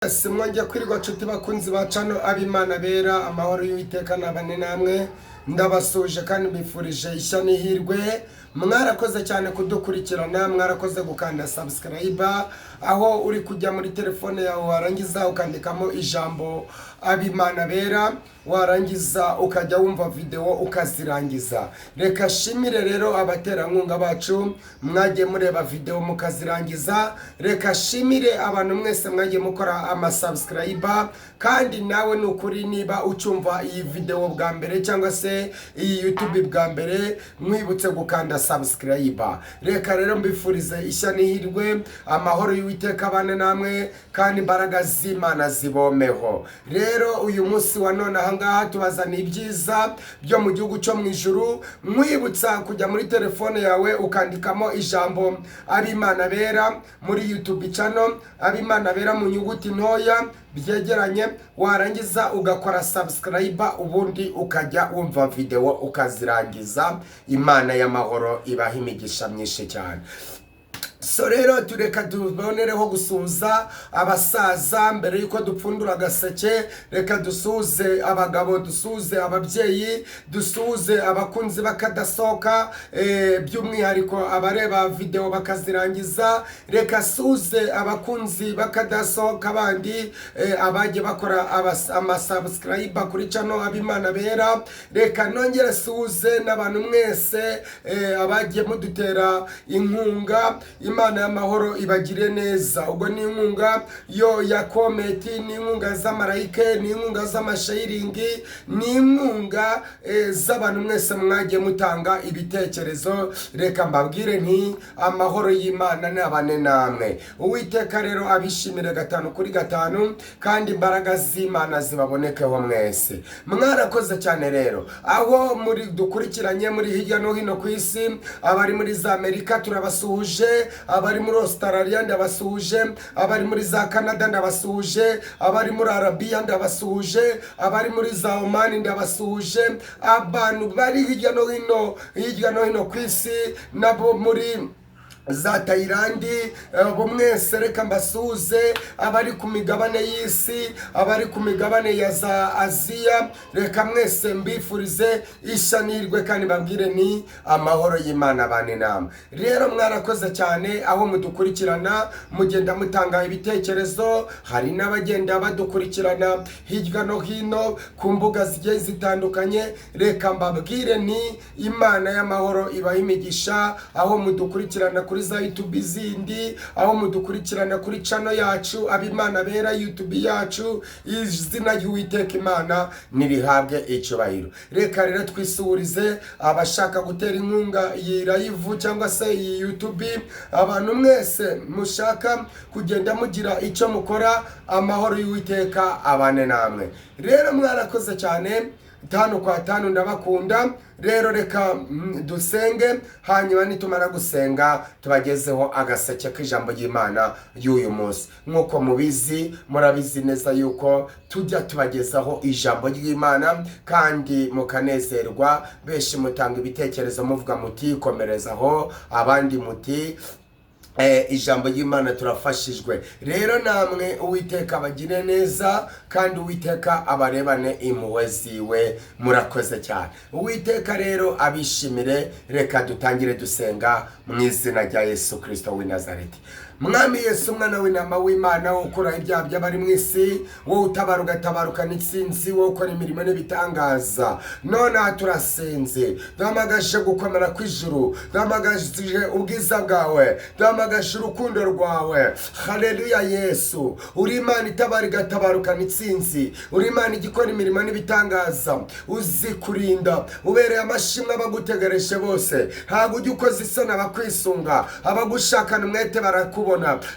Simwongeye kwirirwa nshuti bakunzi bacano ab'Imana bera amahoro y'Uwiteka nabane namwe ndabasuje kandi mbifurije ishya n'ihirwe. Mwarakoze cyane kudukurikirana, mwarakoze gukanda subscribe aho uri kujya muri telefone yawe warangiza ukandikamo ijambo ab'Imana bera, warangiza ukajya wumva video ukazirangiza. Reka shimire rero abaterankunga bacu mwagiye mureba video mukazirangiza. Reka shimire abantu mwese mwagiye mukora ama subscribe, kandi nawe nukuri niba ucumva iyi video bwa mbere cyangwa se iyi YouTube bwa mbere mwibutse gukanda subscribe. Reka rero mbifurize ishya n'ihirwe, amahoro y'Uwiteka bane namwe kandi imbaraga z'Imana zibomeho. Rero uyu munsi wa none ahangaha tubazana ibyiza byo mu gihugu cyo mu ijuru. Mwibutsa kujya muri telefone yawe ukandikamo ijambo ab'Imana bera muri YouTube channel, ab'Imana bera mu nyuguti ntoya byegeranye, warangiza ugakora subscribe, ubundi ukajya wumva video ukazirangiza. Imana y'amahoro ibaha imigisha myinshi cyane. So rero tureka dubonereho gusuza abasaza mbere yuko dupfundura agaseke. Reka dusuze abagabo, dusuze ababyeyi, dusuze abakunzi bakadasoka, by'umwihariko abareba video bakazirangiza. Reka suze abakunzi bakadasoka bandi abaje bakora ama subscribe kuri channel ab'Imana bera. Reka nongere suze n'abantu mwese abaje mudutera inkunga. Imana y'amahoro ibagire neza. Ubwo ni inkunga yo ya kometi, ni inkunga z'amarayike, ni inkunga z'amashayiringi, ni inkunga z'abantu mwese mwagiye mutanga ibitekerezo. Reka mbabwire nti amahoro y'Imana nabane namwe. Uwiteka rero abishimire 5 kandi imbaraga z'Imana zibabonekeho mwese. Mwarakoze cyane rero aho muri dukurikiranye muri hirya no hino ku isi. Abari muri za Amerika turabasuhuje, abari muri Australia ndabasuhuje, abari muri za Canada ndabasuhuje, abari muri Arabia ndabasuhuje, abari muri za Oman ndabasuhuje, abantu bari hirya no hino ku isi nabo muri za Thailand bo mwese reka mbasuze. Abari ku migabane y'isi, abari ku migabane ya za Aziya, reka mwese mbifurize ishya n'ihirwe kandi mbabwire ni amahoro y'Imana bane namwe. Rero mwarakoze cyane aho mudukurikirana mugenda mutanga ibitekerezo. Hari n'abagenda badukurikirana hirya no hino ku mbuga zigiye zitandukanye. Reka mbabwire ni Imana y'amahoro ibaha imigisha aho mudukurikirana kuri za YouTube zindi, aho mudukurikirana kuri channel yacu ab'Imana bera YouTube yacu. Izina ry'Uwiteka Imana nirihabwe icyubahiro. Reka rero twisurize abashaka gutera inkunga iyi live cyangwa se iyi YouTube. Abantu mwese mushaka kugenda mugira icyo mukora, amahoro y'Uwiteka abane namwe. Rero mwarakoze cyane, 5 ndabakunda. Rero reka dusenge, hanyuma nitumara gusenga tubagezeho agaseke k'ijambo ry'Imana y'uyu munsi. Nkuko mubizi, murabizi neza yuko tujya tubagezaho ijambo ry'Imana kandi mukanezerwa. Beshi mutanga ibitekerezo muvuga muti komerezaho, abandi muti ijambo ry'Imana turafashijwe. Rero namwe Uwiteka abagire neza kandi Uwiteka abarebane impuhwe ziwe. Murakoze cyane. Uwiteka rero abishimire. Reka dutangire dusenga mu izina rya Yesu Kristo w'i Nazareti. Mwami Yesu, mwana w'intama w'Imana ukora ibyaha by'abari mu isi, wowe utabara ugatabarukana intsinzi, wowe ukora imirimo n'ibitangaza. None turasenze, duhamagaje gukomera kw'ijuru, duhamagaje ubwiza bwawe, duhamagaje urukundo rwawe. Haleluya Yesu, uri Imana itabara igatabarukana intsinzi, uri Imana igikora imirimo n'ibitangaza, uzi kurinda, ubereye amashimwe abagutegereje bose. Ntabwo ujya ukoza isoni abakwisunga, abagushakana umwete barakuba.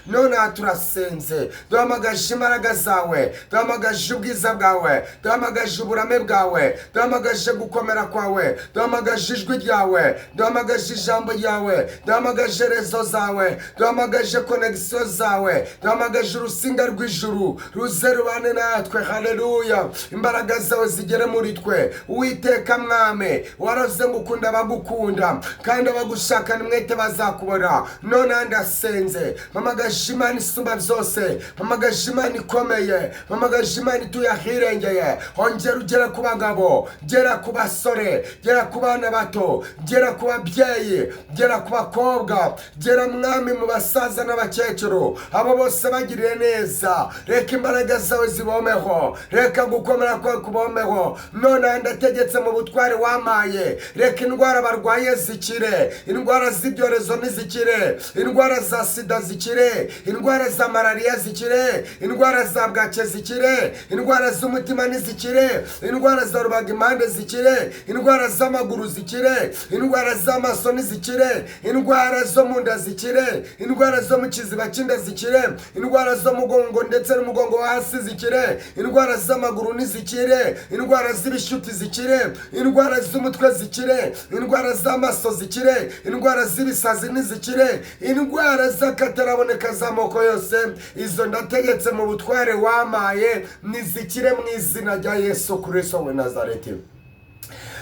None turasenze, duhamagaje imbaraga zawe, duhamagaje ubwiza bwawe, duhamagaje uburame bwawe, duhamagaje gukomera kwawe, duhamagaje ijwi ryawe, duhamagaje ijambo ryawe, duhamagaje rezo zawe, duhamagaje connection zawe, duhamagaje urusinga rw'ijuru ruze rubane natwe. Haleluya, imbaraga zawe zigere muri twe. Uwiteka mwami, waravuze ngo ukunda abagukunda kandi abagushakana umwete bazakubona. None ndasenze mpamagaje Imana isumba byose, mpamagaje Imana ikomeye, mpamagaje Imana ituye ahirengeye. Ongera ugera ku bagabo, gera ku basore, gera ku bana bato, gera ku babyeyi, gera ku bakobwa, gera mwami mu basaza n'abakecuru, abo bose bagiriye neza. Reka imbaraga zawe zibomeho, reka gukomera kwawe kubomeho. None ndategetse mu butware wamaye, reka indwara barwaye zikire, indwara z'ibyorezo nizikire, indwara za sida zikire, indwara za malariya zikire, indwara za bwake zikire, indwara z'umutima nizikire, indwara za rubagimpande zikire, indwara z'amaguru zikire, indwara z'amaso nizikire, indwara zo mu nda zikire, indwara zo mu kiziba cy'inda zikire, indwara zo mugongo ndetse n'umugongo wo hasi zikire, indwara z'amaguru nizikire, indwara z'ibishuti zikire, indwara z'umutwe zikire, indwara z'amaso zikire, indwara z'ibisazi nizikire, indwara z'akataraboneka z'amoko yose, izo ndategetse mu butware wamaye nizikire mu izina rya Yesu Kristo w'i Nazareti.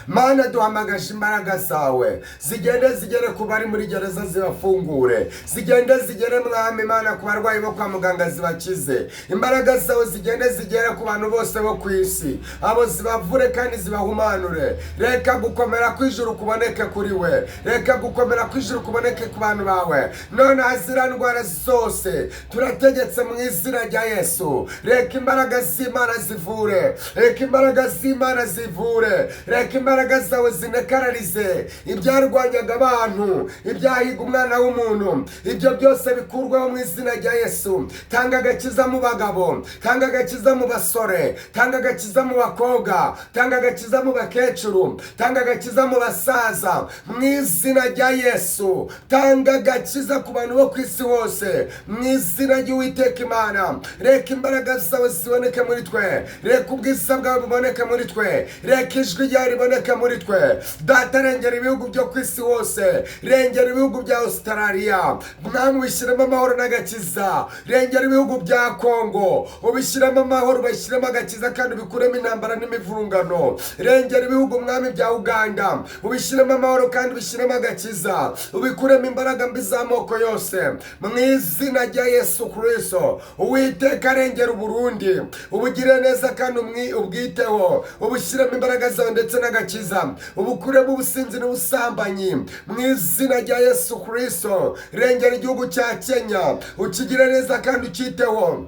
Mana duhamagaje imbaraga zawe zigende zigere ku bari muri gereza zibafungure, zigende zigere mwami Mana ku barwayi bo kwa muganga zibakize. Imbaraga zawe zigende zigere ku bantu bose bo ku isi, abo zibavure kandi zibahumanure. Reka gukomera kw'ijuru kuboneke kuri we, reka gukomera kw'ijuru kuboneke ku bantu bawe. None hazira ndwara zose turategetse mu izina rya Yesu. Reka imbaraga z'Imana zivure, reka imbaraga z'Imana zivure, reka imbaraga zawe zinekararize ibyarwanyaga abantu, ibyahiga umwana w'umuntu, ibyo byose bikurwaho mu izina rya Yesu. Tanga agakiza mu bagabo, tanga agakiza mu basore, tanga agakiza mu bakobwa, tanga agakiza mu bakecuru, tanga agakiza mu basaza mu izina rya Yesu. Tanga agakiza ku bantu bo ku isi hose mu izina ry'Uwiteka Imana. Reka imbaraga zawe ziboneke muri twe, reka ubwiza bwawe buboneke muri twe, reka ijwi ryawe riboneke muri twe. Data, rengera ibihugu byo ku isi hose, rengera ibihugu bya Australia, mwami ubishyiremo amahoro n'agakiza. Rengera ibihugu bya Kongo, ubishyiremo amahoro, ubishyiremo agakiza kandi ubikuremo intambara n'imivurungano. Rengera ibihugu mwami bya Uganda, ubishyiremo amahoro kandi ubishyiremo agakiza, ubikuremo imbaraga mbi z'amoko yose mu izina rya Yesu Kristo. Uwiteka, rengera Uburundi, ubugire neza kandi ubwiteho, ubushyiremo imbaraga zawe ndetse n'agakiza, ubukuremo ubusinzi n'ubusambanyi mu izina rya Yesu Kristo. Rengera igihugu cya Kenya, ukigire neza kandi ukiteho,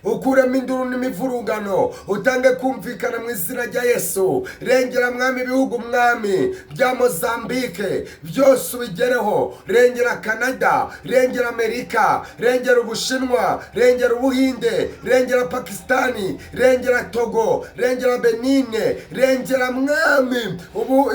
ukuremo induru n'imivurungano, utange kumvikana mu izina rya Yesu. Rengera mwami ibihugu mwami bya Mozambique byose ubigereho. Rengera Canada, rengera Amerika, rengera Ubushinwa, rengera Ubuhinde, rengera Pakistani, rengera Togo, rengera Benine, rengera mwami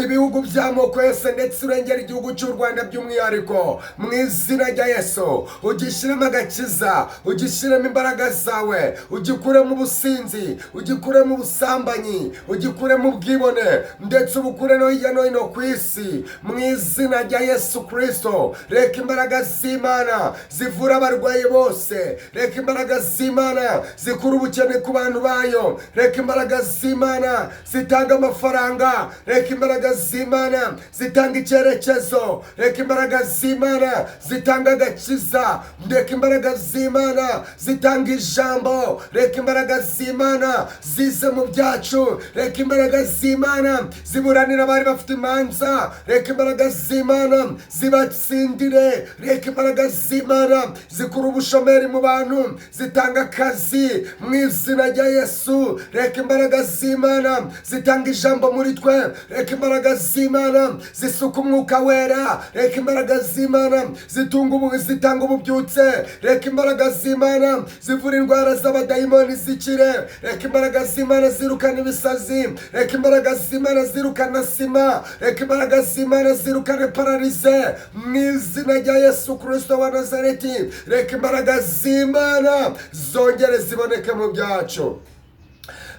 ibihugu by'amoko yose, ndetse urengera igihugu cy'u Rwanda by'umwihariko mu izina rya Yesu. Ugishyiremo agakiza, ugishyiremo imbaraga zawe, ugikuremo ubusinzi, ugikuremo ubusambanyi, ugikuremo ubwibone, ndetse ubukure no hirya no hino ku isi mu izina rya Yesu Kristo. Reka imbaraga z'Imana zivura abarwayi bose, reka imbaraga z'Imana zikura ubukene ku bantu bayo, reka imbaraga z'Imana zitanga amafaranga, reka imbaraga z'Imana zitanga icyerekezo, reka imbaraga z'Imana zitanga agakiza, reka imbaraga z'Imana zitanga ijambo, reka imbaraga z'Imana zize mu byacu, reka imbaraga z'Imana ziburanira abari bafite imanza, reka imbaraga z'Imana zibatsindire, reka imbaraga z'Imana zikura ubushomeri mu bantu, zitanga akazi mu izina rya Yesu. Reka imbaraga z'Imana zitanga ijambo muri twe, reka imbaraga z'Imana zisuka umwuka wera, reka imbaraga z'Imana zitanga ububyutse, reka imbaraga z'Imana zivura indwara z'abadayimoni zikire, reka imbaraga z'Imana zirukana ibisazi, reka imbaraga z'Imana zirukana sima, reka imbaraga z'Imana zirukana pararize mu izina rya Yesu Kristo wa Nazareti. Reka imbaraga z'Imana zongere ziboneke mu byacu.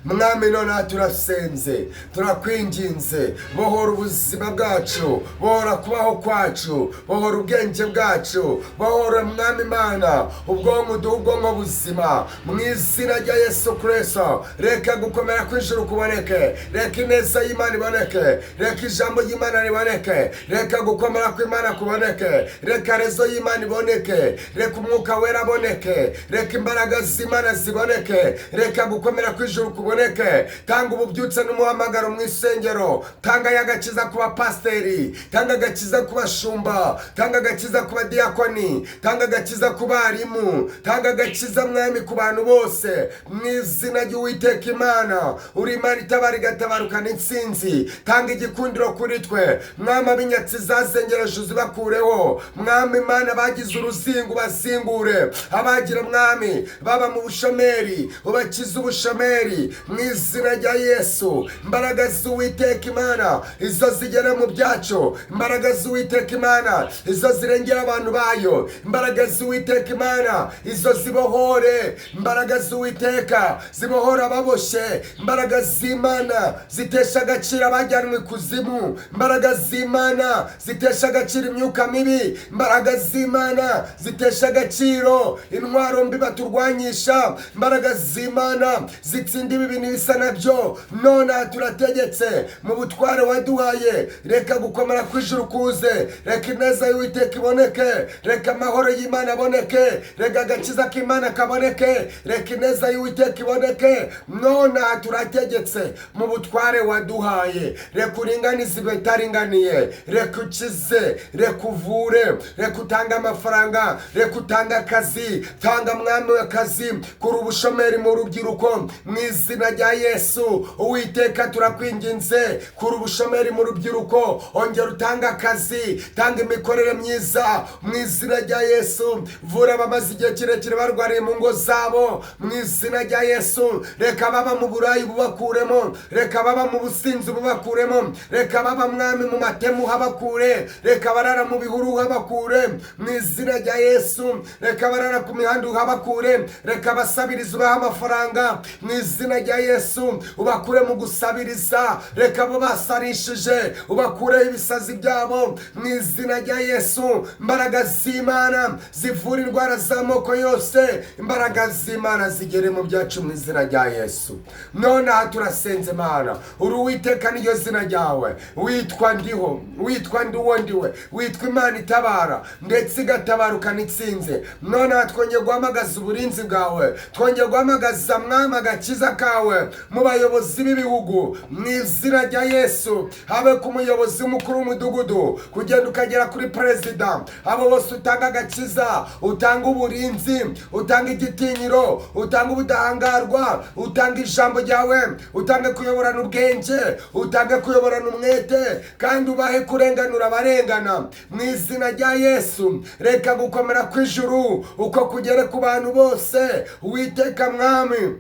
mwami nonaha turasenze turakwinginze, bohora ubuzima bwacu, bohora kubaho kwacu, bohora ubwenge bwacu, bohora mwami Imana ubwonko duha ubwonko buzima mu izina rya Yesu Kristo. Reka gukomera kw'ijuru kuboneke, reka ineza y'Imana iboneke, reka ijambo ry'Imana riboneke, reka gukomera kw'Imana kuboneke, reka rezo y'Imana iboneke, reka umwuka wera aboneke, reka imbaraga z'Imana ziboneke, reka gukomera kw'ijuru kuboneke. Tanga ububyutse n'umuhamagaro mu isengero, tanga y'agakiza ku bapasiteri, tanga agakiza ku bashumba, tanga agakiza ku badiyakoni, tanga agakiza ku barimu, tanga agakiza mwami ku bantu bose mu izina ry'Uwiteka Imana. Uri Imana itabara igatabarukana intsinzi, tanga igikundiro kuri twe mwami. Ab'inyatsi zazengereje uzibakureho mwami Imana, bagize uruzingo bazingure, abagira mwami baba mu bushomeri ubakize ubushomeri mu izina rya Yesu. Imbaraga z'Uwiteka Imana izo zigera mu byacu, imbaraga z'Uwiteka Imana izo zirengera abantu bayo, imbaraga z'Uwiteka Imana izo zibohore, imbaraga z'Uwiteka zibohora ababoshe, imbaraga z'Imana zitesha agaciro abajyanwe kuzimu, imbaraga z'Imana zitesha agaciro imyuka mibi, imbaraga z'Imana zitesha agaciro intwaro mbi baturwanyisha, imbaraga z'Imana zitsinda ibi bintu bisa nabyo. None turategetse mu butware waduhaye, reka gukomera kw'ijuru kuze, reka ineza y'Uwiteka iboneke, reka amahoro y'Imana aboneke, reka agakiza k'Imana kaboneke, reka ineza y'Uwiteka iboneke. None turategetse mu butware waduhaye, reka uringanize ibitaringaniye, reka ukize, reka uvure, reka utange amafaranga, reka utange akazi, tanga mwami w'akazi, kuri ubushomeri mu rubyiruko mu izina rya Yesu. Uwiteka turakwinginze, kuri ubushomeri mu rubyiruko, ongera utanga akazi, tanga imikorere myiza mu izina rya Yesu. Vura abamaze igihe kirekire barwariye mu ngo zabo mu izina rya Yesu. Reka baba mu burayi bubakuremo, reka baba mu businzi bubakuremo, reka baba mwami mu matemu habakure, reka barara mu bihuru habakure mu izina rya Yesu. Reka barara ku mihanda habakure, reka basabiriza ubaha amafaranga mu izina rya Yesu. Ubakure mu gusabiriza, reka abo basarishije ubakureho ibisazi byabo mu izina rya Yesu. Imbaraga z'Imana zivura indwara z'amoko yose, imbaraga z'Imana zigere mu byacu mu izina rya Yesu. None turasenze Mana, uri Uwiteka niryo zina ryawe, witwa ndiho, witwa ndiwo ndiwe, witwa Imana itabara ndetse igatabarukana itsinze. None twongeye guhamagaza uburinzi bwawe, twongeye guhamagaza mwami agakiza kawe mu bayobozi b'ibihugu mu izina rya Yesu. Habe ku muyobozi mukuru w'umudugudu kugenda ukagera kuri perezida, abo bose utanga agakiza, utanga uburinzi, utanga igitinyiro, utanga ubudahangarwa, utanga ijambo ryawe, utanga kuyoborana ubwenge, utanga kuyoborana umwete, kandi ubahe kurenganura abarengana mu izina rya Yesu. Reka gukomera kw'ijuru uko kugere ku bantu bose. Uwiteka mwami,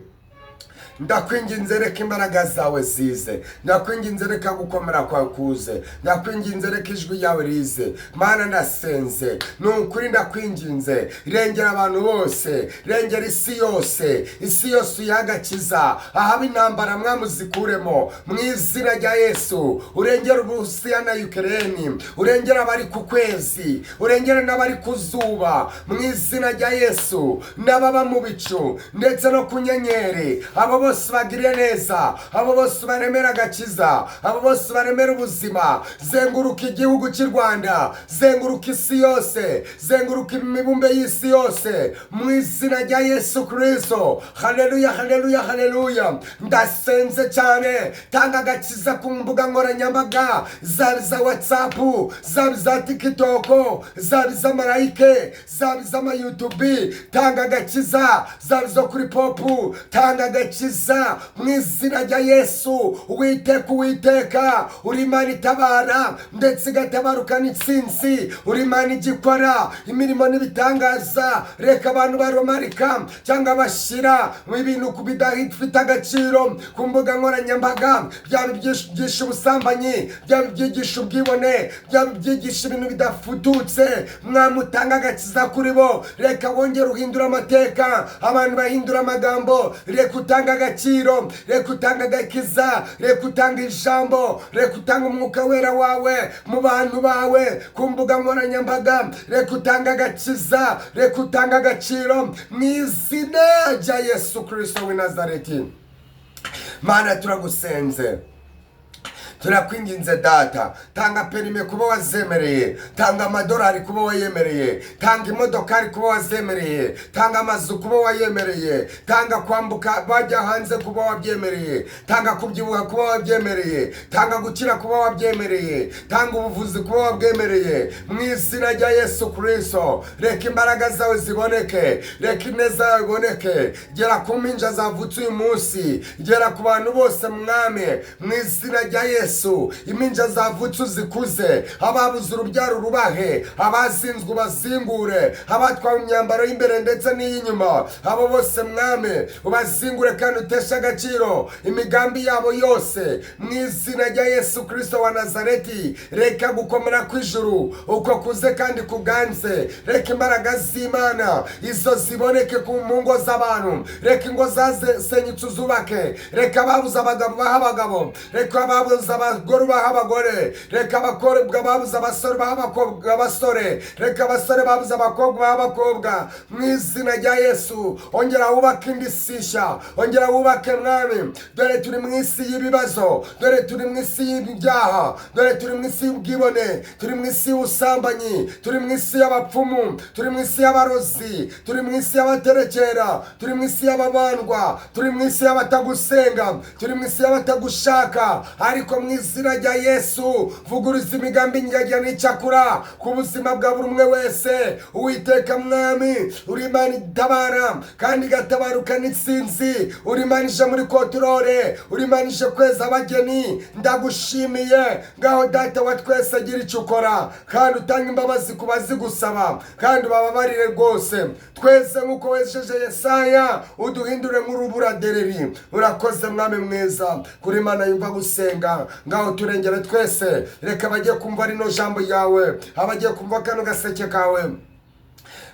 ndakwinginze reka imbaraga zawe zize, ndakwinginze reka gukomera kwawe kuze, ndakwinginze reka ijwi ryawe rize. Mana ndasenze, ni ukuri ndakwinginze, rengera abantu bose, rengera isi yose, isi yose uyihe agakiza, ahaba intambara mwami uzikuremo mu izina rya Yesu. Urengera Uburusiya na Ukraine, urengera abari ku kwezi, urengera n'abari ku zuba mu izina rya Yesu, n'ababa mu bicu ndetse no ku nyenyeri, abo bose bagirire neza, abo bose baremera agakiza, abo bose baremera ubuzima. Zenguruka igihugu cy'u Rwanda, zenguruka isi yose, zenguruka imibumbe y'isi yose mu izina rya Yesu Kristo. Haleluya, haleluya, haleluya. Ndasenze cyane, tanga agakiza ku mbuga nkoranyambaga, zaba iza WhatsApp, zaba iza TikTok, zaba iza Marayike, zaba iza YouTube, tanga agakiza, zaba izo kuri Popu, tanga agakiza mu izina rya Yesu. Uwiteka, Uwiteka uri Imana itabara ndetse igatabarukana intsinzi, uri Imana igikora imirimo n'ibitangaza. Reka abantu baromarika cyangwa bashyira mu bintu bidafite agaciro ku mbuga nkoranyambaga, byaba ibyigisha ubusambanyi, byaba ibyigisha ubwibone, byaba ibyigisha ibintu bidafututse. Mwami utanga agakiza kuri bo, reka wongere uhindura amateka, abantu bahindura amagambo. Reka utanga agaciro, reka utanga agakiza, reka utanga ijambo, reka utanga umwuka wera wawe mu bantu bawe ku mbuga nkoranyambaga, reka utanga agakiza, reka utanga agaciro mu izina rya Yesu Kristo w'i Nazareti. Mana turagusenze, turakwinginze data, tanga perime kuba wazemereye, tanga amadolari kuba wayemereye, tanga imodokari kuba wazemereye, tanga amazu kuba wayemereye, tanga kwambuka bajya hanze kuba wabyemereye, tanga kubyibuha kuba wabyemereye, tanga gukira kuba wabyemereye, tanga ubuvuzi kuba wabwemereye mu izina rya Yesu Kristo. Reka imbaraga zawe ziboneke, reka ineza yawe iboneke, gera ku mpinja zavutse uyu munsi, gera ku bantu bose mwami mu izina rya Yesu. Impinja zavutse uzikuze, ababuze urubyaro rubahe, abazinzwe ubazingure, abatwawe imyambaro y'imbere ndetse n'iy'inyuma, abo bose mwami ubazingure kandi uteshe agaciro imigambi yabo yose mu izina rya Yesu Kristo wa Nazareti. Reka gukomera kw'ijuru uko kuze kandi kuganze, reka imbaraga z'Imana izo ziboneke ku ngo z'abantu, reka ingo zasenyutse uzubake, reka ababuze abagabo baha abagabo, reka ababuze abagore baha abagore, reka abakobwa babuze abasore baha abakobwa abasore, reka abasore babuze abakobwa baha abakobwa mu izina rya Yesu. Ongera wubake indi sisha, ongera wubake mwami, dore turi mu isi y'ibibazo, dore turi mu isi y'ibyaha, dore turi mu isi y'ubwibone, turi mu isi y'ubusambanyi, turi mu isi y'abapfumu, turi mu isi y'abarozi, turi mu isi y'abaterekera, turi mu isi y'ababandwa, turi mu isi y'abatagusenga, turi mu isi y'abatagushaka. Ariko mu izina rya Yesu vuguruza imigambi njyajya n'icyakura ku buzima bwa buri umwe wese. Uwiteka mwami uri Imana itabara kandi igatabaruka n'itsinzi, uri Imana ije muri kotorore, uri Imana ije kweza abageni. Ndagushimiye, ngaho data wa twese agira icyo ukora kandi utanga imbabazi ku bazigusaba kandi ubababarire rwose. Twese nk'uko wejeje Yesaya uduhindure nk'urubura dereri. Urakoze mwami mwiza, kuri Imana yumva gusenga, ngaho turengere twese. Reka bajye kumva rino jambo yawe, abagiye kumva kano gaseke kawe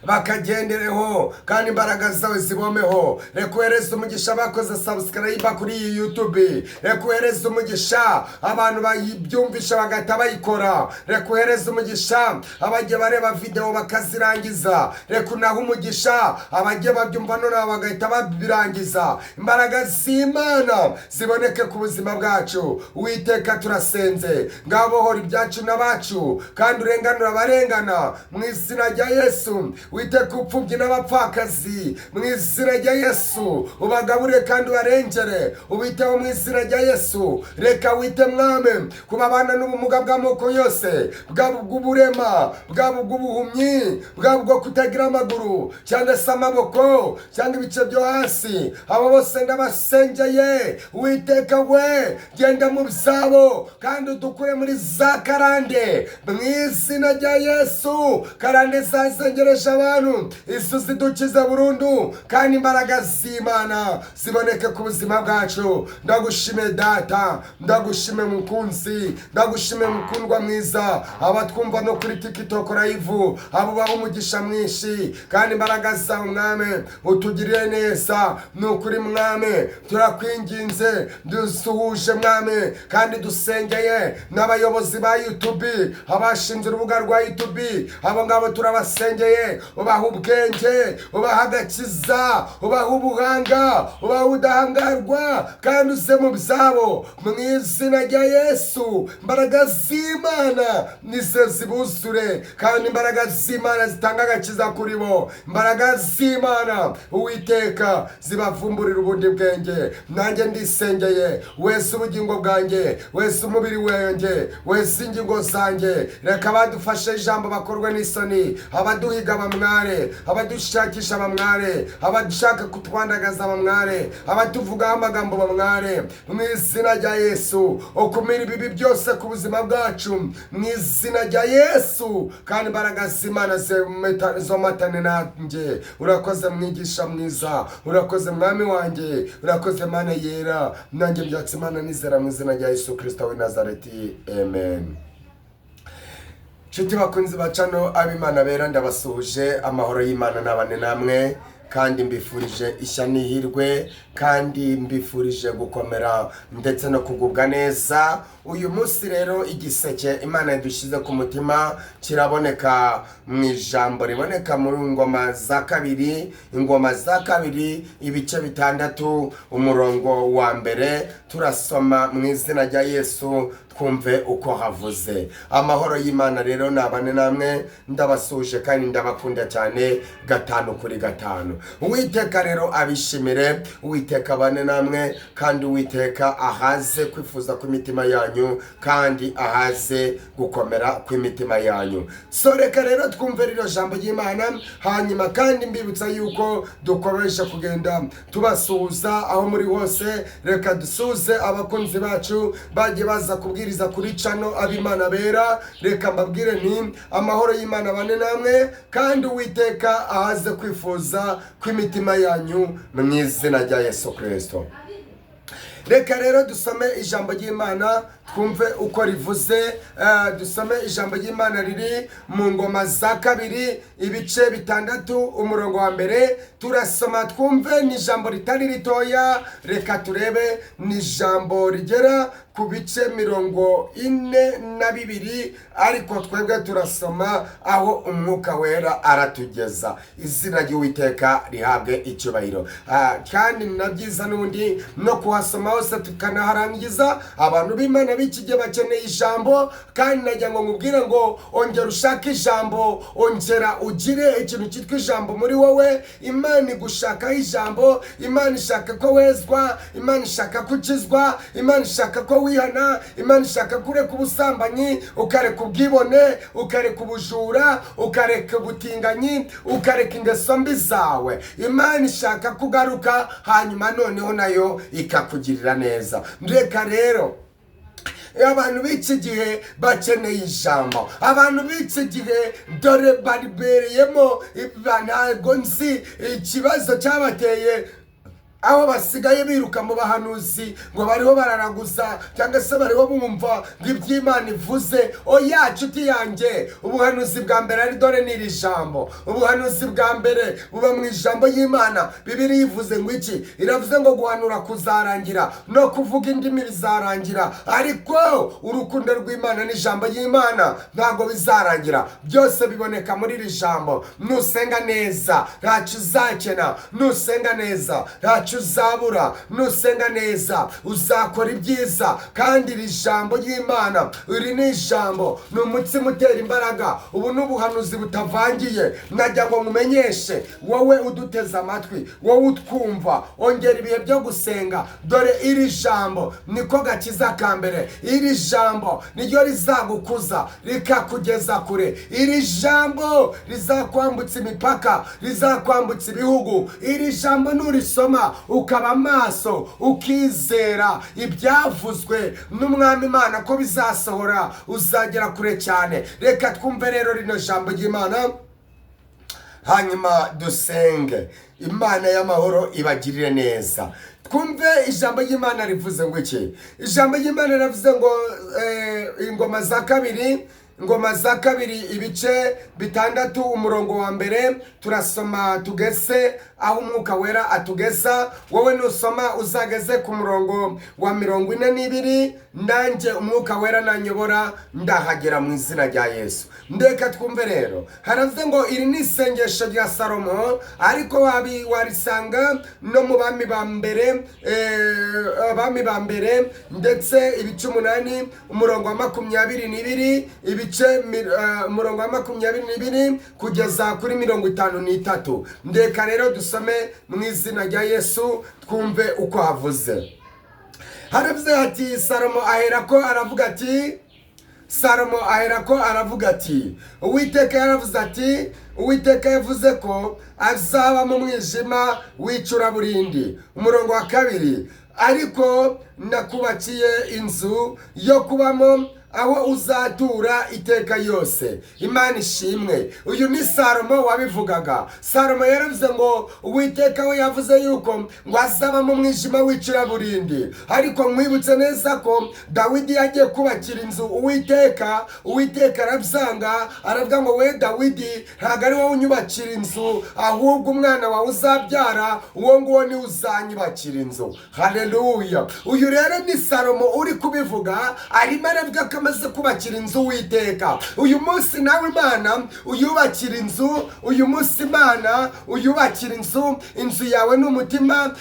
bakagendereho kandi imbaraga zawe zibomeho. Reka uhereze umugisha bakoze subscribe kuri iyi YouTube, reka uhereze umugisha abantu bayibyumvisha bagahita bayikora, reka uhereze umugisha abagiye bareba video bakazirangiza, reka unahe umugisha abagiye babyumva none bagahita babirangiza. Imbaraga z'Imana ziboneke ku buzima bwacu. Uwiteka turasenze, ngabohora ibyacu n'abacu kandi urenganura abarengana mu izina rya Yesu. Witeka upfubyi n'abapfakazi mu izina rya Yesu, ubagaburire kandi ubarengere. Ubiteho mu izina rya Yesu. Reka wite mwami kuba abana n'ubumuga bw'amoko yose, bwaba ubw'uburema, bwaba ubw'ubuhumyi, bwaba ubwo kutagira amaguru cyangwa se amaboko cyangwa ibice byo hasi, abo bose ndabasengeye. Uwiteka we genda mu byabo kandi udukure muri za karande mu izina rya Yesu. Karande zazengereje abantu, izo zidukize burundu kandi imbaraga z'Imana ziboneke ku buzima bwacu. Ndagushime data, ndagushime mukunzi, ndagushime mukundwa mwiza. Abatwumva no kuri TikTok live, abo baho umugisha mwinshi kandi imbaraga zawe mwami utugirire neza. Nukuri mwami turakwinginze, dusuhuje mwami kandi dusengeye n'abayobozi ba YouTube, abashinze urubuga rwa YouTube, abo ngabo turabasengeye. Ubaha ubwenge, ubaha agakiza, ubaha ubuhanga, ubaha ubudahangarwa kandi uze mu byabo mu izina rya Yesu. Imbaraga z'Imana nizo zibuzure kandi imbaraga z'Imana zitanga agakiza kuri bo. Imbaraga z'Imana Uwiteka zibavumburira ubundi bwenge. Nanjye ndisengeye, wese ubugingo bwanjye, wese umubiri wanjye, wese ingingo zanjye. Reka badufashe ijambo bakorwe n'isoni, abaduhiga bamware, abadushakisha bamware, abadushaka kutwandagaza bamware, abatuvugaho amagambo bamware mu izina rya Yesu. Ukumira ibibi byose ku buzima bwacu mu izina rya Yesu kandi imbaraga z'Imana zomatane nanjye. Urakoze mwigisha mwiza, urakoze mwami wanjye, urakoze Mana yera. Nanjye byatsi Imana nizera mu izina rya Yesu Kristo w'i Nazareti, amen. Nshuti bakunzi bacano ab'Imana bera, ndabasuhuje. Amahoro y'Imana nabane namwe kandi mbifurije ishya n'ihirwe, kandi mbifurije gukomera ndetse no kugubwa neza. Uyu munsi rero igiseke Imana yadushyize ku mutima kiraboneka mu ijambo riboneka muri ingoma za kabiri ibice 6 umurongo wa mbere. Turasoma mu izina rya Yesu, twumve uko havuze. Amahoro y'Imana rero nabane namwe, ndabasuje kandi ndabakunda cyane 5 Uwiteka rero abishimire, Uwiteka abane namwe, kandi Uwiteka ahaze kwifuza kw'imitima yanyu, kandi ahaze gukomera kw'imitima yanyu. So reka rero twumve rero jambo ry'Imana, hanyuma kandi mbibutsa yuko dukoresha kugenda tubasuhuza aho muri hose. Reka dusuze abakunzi bacu bagiye baza kubwiriza kuri channel ab'Imana bera. Reka mbabwire nti amahoro y'Imana abane namwe, kandi Uwiteka ahaze kwifuza kw'imitima yanyu mu izina rya Yesu Kristo. Reka rero dusome ijambo ry'Imana twumve uko rivuze. Dusome ijambo ry'Imana riri mu ngoma za 2 ibice 6 umurongo wa mbere. Turasoma twumve, ni ijambo ritari ritoya. Reka turebe, ni ijambo rigera ku bice 42, ariko twebwe turasoma aho umwuka wera aratugeza. Izina ry'Uwiteka rihabwe icyubahiro. Kandi nabyiza n'undi no kuhasoma hose tukanaharangiza. Abantu b'Imana b'ikijije bakeneye ijambo, kandi najya ngo nkubwire ngo ongera ushake ijambo, ongera ugire ikintu cyitwa ijambo muri wowe. Imana igushakaho ijambo, Imana ishaka ko wezwa, Imana ishaka kukizwa, Imana ishaka ko wihana, Imana ishaka kureka ubusambanyi, ukareka ubwibone, ukareka ubujura, ukareka ubutinganyi, ukareka ingeso mbi zawe. Imana ishaka kugaruka, hanyuma noneho nayo ikakugirira neza. Reka rero abantu b'iki gihe bakeneye ijambo. Abantu b'iki gihe dore baribereyemo, ntabwo nzi ikibazo cyabateye aho basigaye biruka mu bahanuzi ngo bariho bararaguza cyangwa se bariho bumva ng'iby'Imana ivuze. Oya nshuti yanjye, ubuhanuzi bwa mbere ari dore n'iri jambo. Ubuhanuzi bwa mbere buba mu ijambo y'Imana. Bibiliya ivuze ngo iki? Iravuze ngo guhanura kuzarangira no kuvuga indimi bizarangira, ariko urukundo rw'Imana n'ijambo y'Imana ntabwo bizarangira. Byose biboneka muri iri jambo. Nusenga neza ntacyo uzakena, nusenga neza ntacyo uzabura, nusenga neza uzakora ibyiza. Kandi iri jambo ry'Imana, iri ni ijambo, ni umutsima utera imbaraga. Ubu n'ubuhanuzi butavangiye. Najya ngo nkumenyeshe wowe uduteze amatwi, wowe utwumva, ongera ibihe byo gusenga. Dore iri jambo niko gakiza ka mbere. Iri jambo niryo rizagukuza rikakugeza kure. Iri jambo rizakwambutsa imipaka, rizakwambutsa ibihugu. Iri jambo nurisoma ukaba maso, ukizera ibyavuzwe n'Umwami Imana ko bizasohora, uzagera kure cyane. Reka twumve rero rino jambo ry'Imana, hanyuma dusenge. Imana y'amahoro ibagirire neza. Twumve ijambo ry'Imana rivuze ngo iki? Ijambo ry'Imana rivuze ngo ingoma za 2 ibice 6 umurongo wa mbere. Turasoma tugese aho umwuka wera atugeza. Wowe nusoma uzageze ku murongo wa 42, nanjye umwuka wera nanyobora ndahagera mu izina rya Yesu. Ndeka twumve rero. Haravuze ngo iri ni isengesho rya Salomo, ariko warisanga no mu bami ba mbere ndetse ibice 8 umurongo wa 22 ibice umurongo wa 22 kugeza kuri 53. Ndeka rero dusome mu izina rya Yesu, twumve uko havuze. Haravuze ati, Salomo aherako aravuga ati, Uwiteka yaravuze ati, Uwiteka yavuze ko azaba mu mwijima w'icuraburindi. Umurongo wa 2, ariko nakubakiye inzu yo kubamo aho uzatura iteka yose. Imana ishimwe. Uyu ni Salomo wabivugaga. Salomo yaravuze ngo Uwiteka we yavuze yuko ngo azaba mu mwijima w'icuraburindi, ariko mwibutse neza ko Dawidi yagiye kubakira inzu Uwiteka arabyanga, aravuga ngo we Dawidi ntabwo ari wowe unyubakira inzu, ahubwo umwana wawe uzabyara uwo nguwo ni uzanyubakira inzu. Haleluya. Uyu rero ni Salomo uri kubivuga, arimo aravuga ko amaze kubakira inzu Uwiteka. Uyu munsi nawe Imana uyubakira inzu, uyu munsi Imana uyubakira inzu yawe n'umutima,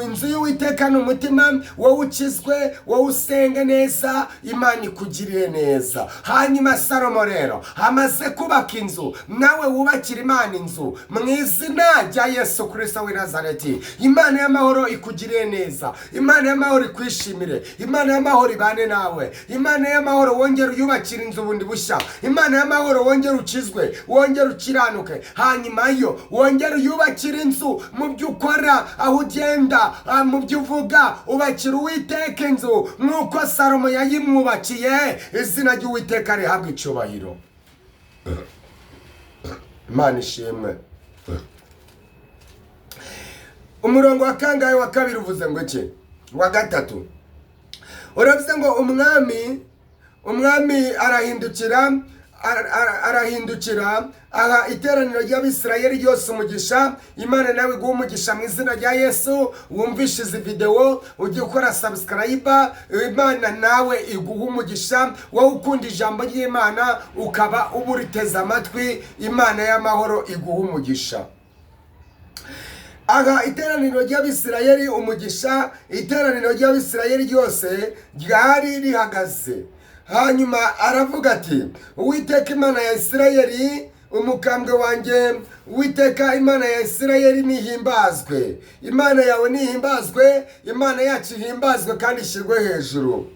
inzu y'Uwiteka n'umutima, wowe ukizwe, wowe usenga neza, Imana ikugiriye neza. Hanyuma Salomo rero amaze kubaka inzu, nawe wubakira Imana inzu mu izina rya Yesu Kristo w'i Nazareti. Imana y'amahoro ikugiriye neza, Imana y'amahoro ikwishimire, Imana y'amahoro ibane nawe, Imana y'amahoro wongere uyubakira inzu bundi bushya, Imana y'amahoro wongere ukizwe, wongere ukiranuke, hanyuma yo wongere uyubakira inzu mu byo ukora, aho ugenda, mu byo uvuga, ubakira Uwiteka inzu nk'uko Salomo yayimwubakiye. Izina ry'Uwiteka rihabwa icyubahiro. Imana ishimwe. Umurongo wa kangahe wa kabiri uvuze ngo iki? Wa gatatu uravuze ngo umwami arahindukira aha iteraniro ry'Abisirayeli ryose umugisha. Imana nawe iguha umugisha mu izina rya Yesu. Wumvishe izi video ujye ukora subscribe, Imana nawe iguha umugisha. Wowe ukunda ijambo ry'Imana ukaba uburiteze amatwi, Imana y'amahoro iguha umugisha. Aha iteraniro ry'Abisirayeli umugisha, iteraniro ry'Abisirayeli ryose ryari rihagaze. Hanyuma aravuga ati Uwiteka Imana ya Isirayeli umukambwe wanjye, Uwiteka Imana ya Isirayeli nihimbazwe. Imana yawe nihimbazwe, Imana yacu ihimbazwe kandi ishyirwe hejuru.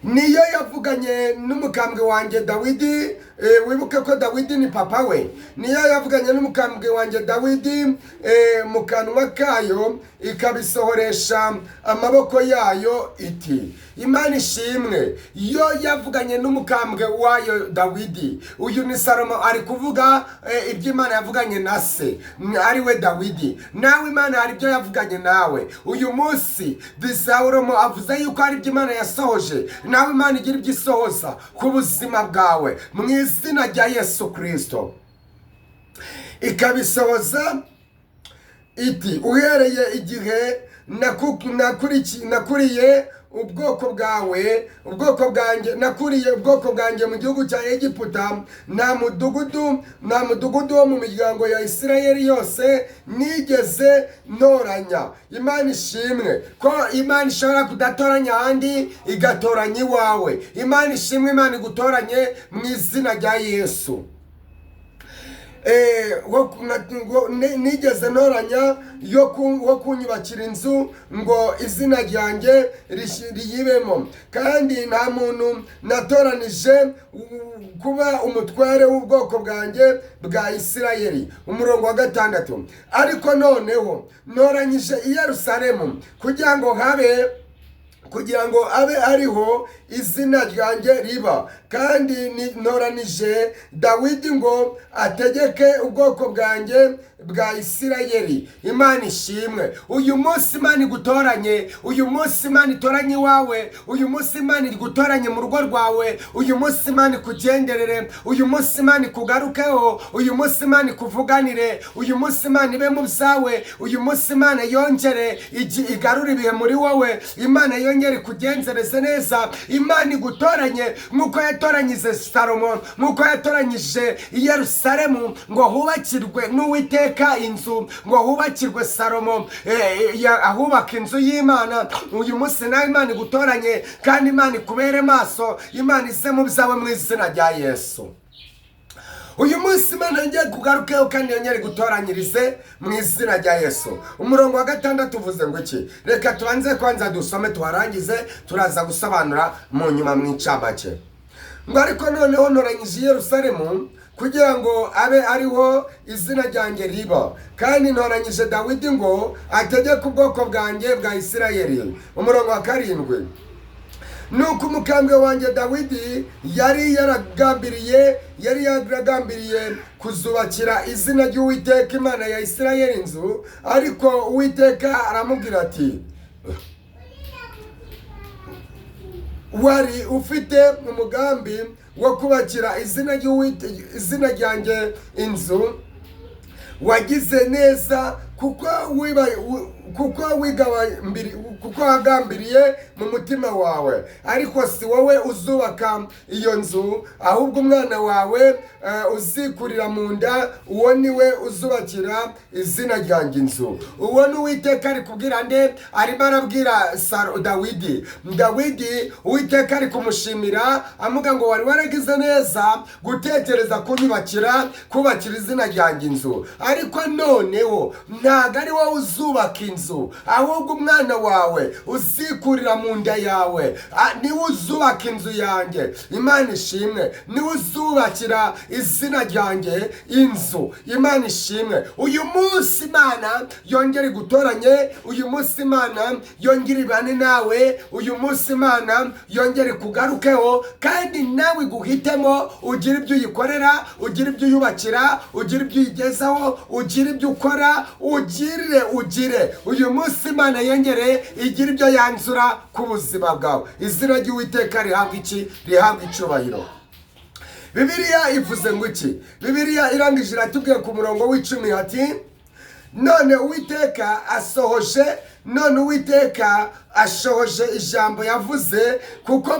Niyo yavuganye n'umukambwe wanjye Dawidi. Wibuke ko Dawidi ni papa we. Niyo yavuganye n'umukambwe wanjye Dawidi mu kanwa kayo, ikabisohoresha amaboko yayo iti. Imana ishimwe. Yo yavuganye n'umukambwe wayo Dawidi. Uyu ni Salomo ari kuvuga ibyo Imana yavuganye na se, ari we Dawidi. Nawe Imana hari ibyo yavuganye nawe. Uyu munsi Salomo avuze yuko hari ibyo Imana yasohoje, nawe Imana igira ibyo isohoza ku buzima bwawe mu izina rya Yesu Kristo. Ikabisohoza iti uhereye igihe nakuriye ubwoko bwanjye mu gihugu cya Egiputa, nta mudugudu wo mu miryango ya Isirayeli yose nigeze ntoranya. Imana ishimwe ko Imana ishobora kudatoranya ahandi igatoranya iwawe. Imana ishimwe, Imana igutoranye mu izina rya Yesu. Nigeze ntoranya wo kunyubakira inzu ngo izina ryanjye riyibemo, kandi nta muntu natoranije kuba umutware w'ubwoko bwanjye bwa Isirayeli. Umurongo wa 6 ariko noneho ntoranyije i Yerusalemu kugira ngo abe ariho izina ryanjye riba, kandi ntoranije Dawidi ngo ategeke ubwoko bwanjye bwa Isirayeli. Imana ishimwe. Uyu munsi Imana igutoranye, uyu munsi Imana itoranye iwawe, uyu munsi Imana igutoranye mu rugo rwawe, uyu munsi Imana ikugenderere, uyu munsi Imana ikugarukeho, uyu munsi Imana ikuvuganire, uyu munsi Imana ibe mu byawe, uyu munsi Imana yongere igarure ibihe muri wowe, Imana yongere ikugenzereze neza. Imana igutoranye nk'uko yatoranyije Salomo, nk'uko yatoranyije i Yerusalemu ngo hubakirwe n'Uwiteka inzu, ngo hubakirwe Salomo ahubaka inzu y'Imana. Uyu munsi nawe Imana igutoranye, kandi Imana ikubere maso, Imana ize mu byawe mu izina rya Yesu. Uyu munsi Imana ngiye kugarukeho kandi yongere gutoranyirize mu izina rya Yesu. Umurongo wa 6 uvuze ngo iki? Reka tubanze kwanza dusome tuharangize, turaza gusobanura mu nyuma mu icamake. Ngo ariko noneho ntoranyije i Yerusalemu kugira ngo abe ariho izina ryanjye riba, kandi ntoranyije Dawidi ngo ategeke ubwoko bwanjye bwa Isirayeli. Umurongo wa 7 nuko umukambwe wanjye Dawidi yari yaragambiriye kuzubakira izina ry'Uwiteka Imana ya Isirayeli inzu, ariko Uwiteka aramubwira ati, wari ufite umugambi wo kubakira izina ryanjye inzu, wagize neza kuko wagambiriye mu mutima wawe, ariko si wowe uzubaka iyo nzu, ahubwo umwana wawe uzikurira mu nda, uwo niwe uzubakira izina ryanjye inzu. Uwo ni Uwiteka ari kubwira nde? Arimo arabwira Dawidi. Uwiteka ari kumushimira amuga ngo wari waragize neza gutekereza kubakira izina ryanjye inzu, ariko noneho ntabwo ari wowe uzubaka inzu, ahubwo umwana wawe uzikurira mu nda yawe niwe uzubaka inzu yanjye. Imana ishimwe, niwe uzubakira izina ryanjye inzu. Imana ishimwe. Uyu munsi Imana yongere gutoranye, uyu munsi Imana yongere ibane nawe, uyu munsi Imana yongere kugarukeho, kandi nawe guhitemo ugira ibyo uyikorera, ugira ibyo uyubakira, ugira ibyo uyigezaho, ugira ibyo ukora, ugire. Uyu munsi Imana yongere igira ibyo yanzura ku buzima bwawe. Izina ry'Uwiteka rihabwa icyubahiro. Bibiliya ivuze ngo iki? Bibiliya irangije iratubwiye ku murongo w'10 hati, none Uwiteka ashohoje ijambo yavuze, kuko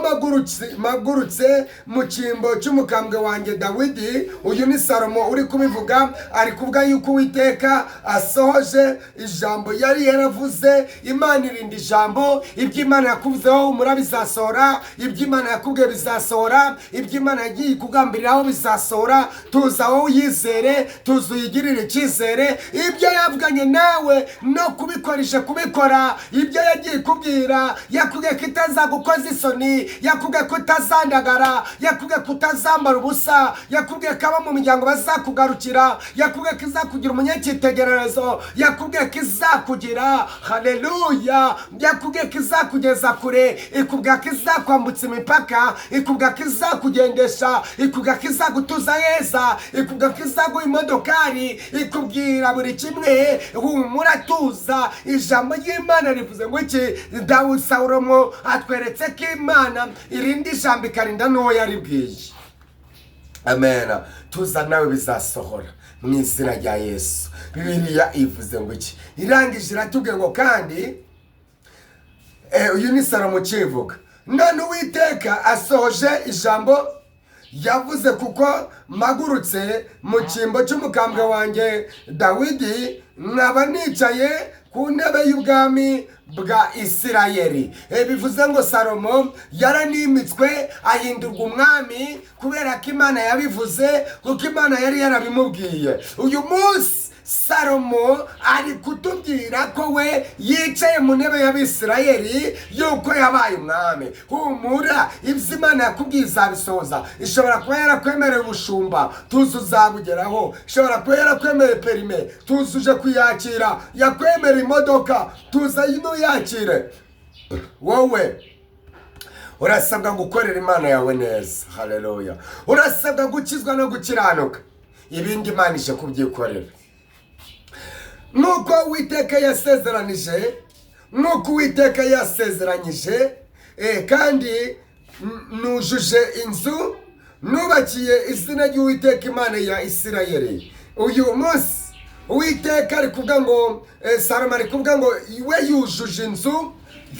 magurutse mu cyimbo cy'umukambwe wanjye Dawidi. Uyu ni Salomo uri kubivuga, ari kuvuga yuko Uwiteka asohoje ijambo yari yaravuze. Imana irinda ijambo, ibyo Imana yakuvuzeho murabizasohora, ibyo Imana yakubwiye bizasohora, ibyo Imana yagiye kugambiriraho bizasohora. Tuza wowe uyizere, tuza uyigirire icyizere, ibyo yavuganye nawe no kubikoresha kubikora, ibyo yagiye kubwira, yakubwiye ko itazagukoza isoni, yakubwiye ko utazandagara, yakubwiye ko utazambara ubusa, yakubwiye ko abo mu miryango bazakugarukira, yakubwiye ko izakugira umunyacyitegererezo, yakubwiye ko izakugira, haleluya, yakubwiye ko izakugeza kure, ikubwiye ko izakwambutsa imipaka, ikubwiye ko izakugendesha, ikubwiye ko izagutuza heza, ikubwiye ko izaguha imodokari, ikubwira buri kimwe. Humura, tuza. Ijambo ry'Imana rivuze ngo iki? Salomo atweretse ko Imana irindi ijambo ikarinda n'uwo yaribwiye. Amen. Tuza nawe bizasohora mu izina rya Yesu. Bibiliya ivuze ngo iki? Irangije iratubwiye ngo kandi uyu ni Salomo ukivuga, none Uwiteka asohoje ijambo yavuze, kuko magurutse mu cyimbo cy'umukambwe wanjye Dawidi, nkaba nicaye ku ntebe y'ubwami bwa Isirayeli. Bivuze ngo Salomo yaranimitswe ahindurwa umwami kubera ko Imana yabivuze, kuko Imana yari yarabimubwiye. Uyu munsi Salomo ari kutubwira ko we yicaye mu ntebe y'Abisirayeli, yuko yabaye umwami. Humura, ibyo Imana yakubwiye izabisohoza. Ishobora kuba yarakwemereye ubushumba, tuzi uzabugeraho. Ishobora kuba yarakwemereye perime, tuzi uje kuyakira. Yakwemereye imodoka, tuzi nuyakire. Wowe urasabwa gukorera Imana yawe neza. Haleluya. Urasabwa gukizwa no gukiranuka, ibindi Imana ije kubyikorera. Nuko Uwiteka yasezeranyije, kandi nujuje inzu, nubakiye izina ry'Uwiteka Imana ya Isirayeli. Uyu munsi Uwiteka ari kuvuga ngo, Salomo ari kuvuga ngo we yujuje inzu,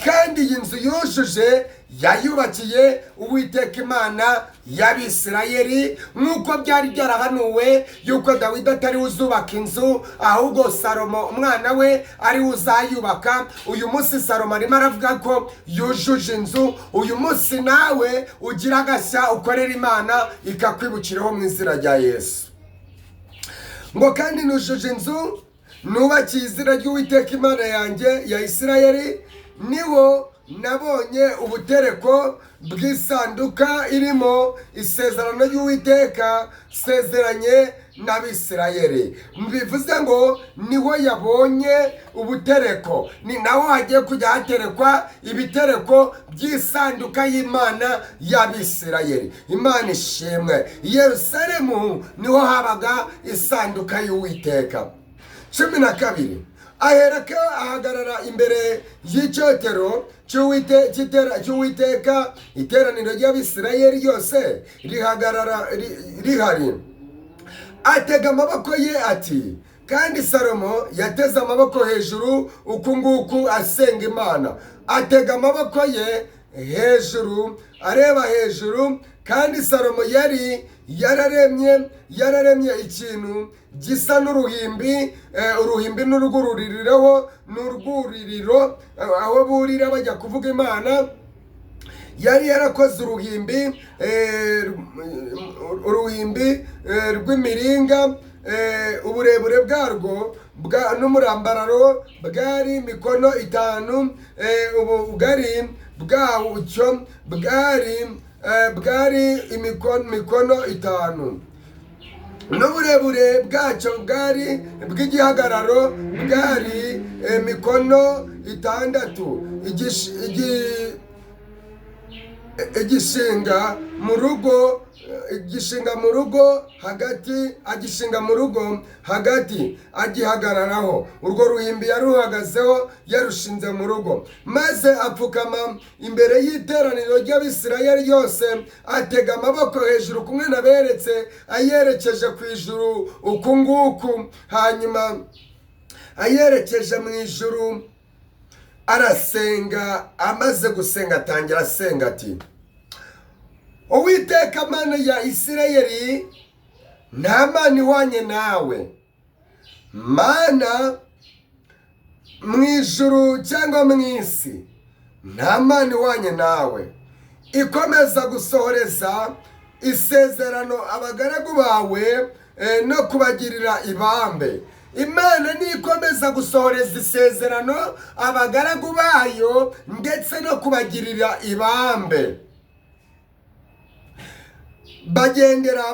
kandi iyi nzu yujuje yayubakiye Uwiteka Imana y'Abisirayeli, nk'uko byari byarahanuwe yuko Dawidi atari uzubaka inzu, ahubwo Salomo umwana we ari uzayubaka. Uyu munsi Salomo arimo aravuga ko yujuje inzu. Uyu munsi nawe ugira agashya ukorera Imana ikakwibukiraho mu izina rya Yesu. Ngo kandi nujuje inzu, nubakiye izina ry'Uwiteka Imana yanjye ya Isirayeli, niwo nabonye ubutereko bw'isanduka irimo isezerano ry'Uwiteka sezeranye n'Abisirayeli. Bivuze ngo niho yabonye ubutereko, ni naho hagiye kujya haterekwa ibitereko by'isanduka y'Imana y'Abisirayeli. Imana ishimwe. I Yerusalemu niho habaga isanduka y'Uwiteka. 12. Aherako ahagarara imbere y'icyotero cy'Uwiteka, iteraniro ry'Abisirayeli ryose rihagarara rihari. Atega amaboko ye ati, kandi Salomo yateze amaboko hejuru uku nguku asenga Imana. Atega amaboko ye hejuru, areba hejuru, kandi Salomo yari yararemye ikintu gisa n'uruhimbi. Uruhimbi n'urwuririro, aho burira bajya kuvuga Imana. Yari yarakoze uruhimbi rw'imiringa, uburebure bwarwo n'umurambararo bwari mikono 5, ubugari bwacyo bwari mikono 5, n'uburebure bwacyo bwari bw'igihagararo bwari mikono 6. Igishinga mu rugo hagati agihagararaho. Urwo ruhimbi yaruhagazeho yarushinze mu rugo, maze apfukama imbere y'iteraniro ry'Abisirayeli ryose, atega amaboko hejuru kumwe naberetse, ayerekeje ku ijuru uku nguku. Hanyuma ayerekeje mu ijuru arasenga. Amaze gusenga atangira asenga ati, Uwiteka Mana ya Isirayeli, nta mana ihwanye nawe, Mana mu ijuru cyangwa mu isi, nta mana ihwanye nawe, ikomeza gusohoreza isezerano abagaragu bawe no kubagirira ibambe. Imana nikomeza gusohoreza isezerano abagaragu bayo ndetse no kubagirira ibambe. Bagendera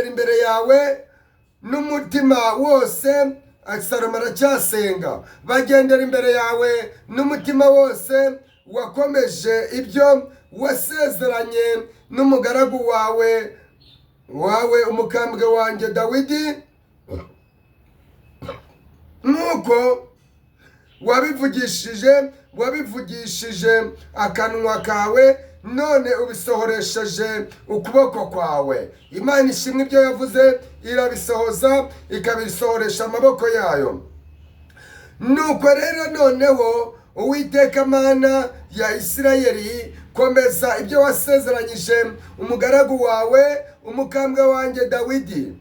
imbere yawe n'umutima wose. Salomo aracyasenga. Bagendera imbere yawe n'umutima wose, wakomeje ibyo wasezeranye n'umugaragu wawe umukambwe wanjye Dawidi, nuko wabivugishije akanwa kawe, none ubisohoresheje ukuboko kwawe. Imana ishimwe ibyo yavuze irabisohoza, ikabisohoresha amaboko yayo. Nuko rero noneho Uwiteka Mana ya Isirayeli, komeza ibyo wasezeranyije umugaragu wawe umukambwe wanjye Dawidi,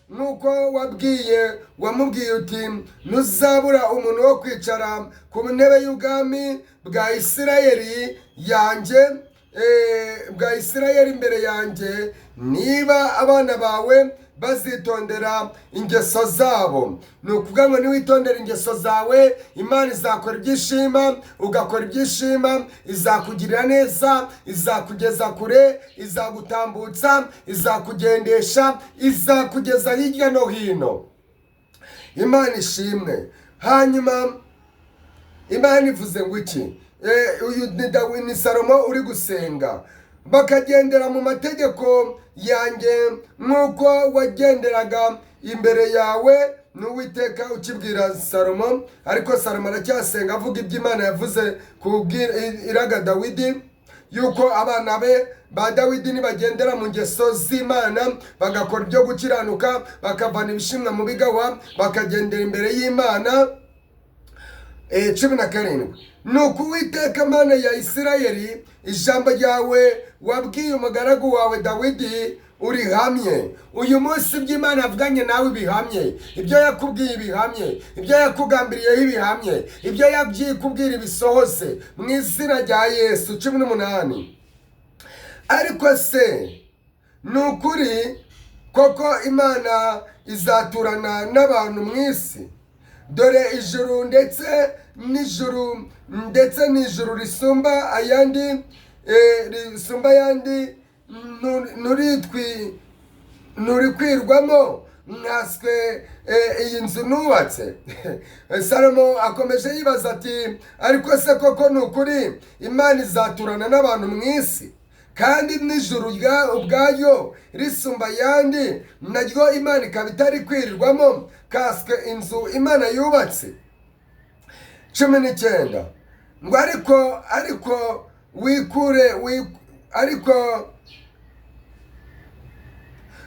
nuko wamubwiye uti, ntuzabura umuntu wo kwicara ku ntebe y'ubwami bwa Isirayeli imbere yanjye, niba abana bawe bazitondera ingeso zabo. Ni ukuvuga ngo niwitondera ingeso zawe, Imana izakora ibyishima, ugakora ibyishima, izakugirira neza, izakugeza kure, izagutambutsa, izakugendesha, izakugeza hirya no hino. Imana ishimwe. Hanyuma Imana ivuze ngo iki? Uyu ni Salomo uri gusenga. Bakagendera mu mategeko yanjye nk'uko wagenderaga imbere yawe, n'Uwiteka ukibwira Salomo. Ariko Salomo aracyasenga avuga ibyo Imana yavuze kubwira Dawidi, yuko abana be ba Dawidi nibagendera mu ngeso z'Imana, bagakora ibyo gukiranuka, bakavana ibishimwa mu bigawa, bakagendera imbere y'Imana. 17. Nuko Uwiteka Mana ya Isirayeli, ijambo ryawe wabwiye umugaragu wawe Dawidi urihamye. Uyu munsi by'Imana yavuganye nawe bihamye, ibyo yakubwiye bihamye, ibyo yakugambiriyeho ibihamye, ibyo yabyikubwira ibisohoze mu izina rya Yesu. 18. Ariko se ni ukuri koko Imana izaturana n'abantu mu isi? dore ijuru ndetse n'ijuru risumba ayandi, nturikwirwamo nkaswe iyi nzu nubatse. Salomo akomeje yibaza ati ariko se koko ni ukuri Imana izaturana n'abantu mu isi, kandi n'ijuru ubwayo risumba ayandi naryo Imana ikaba itari kwirirwamo kaswe inzu Imana yubatse? 19 ngo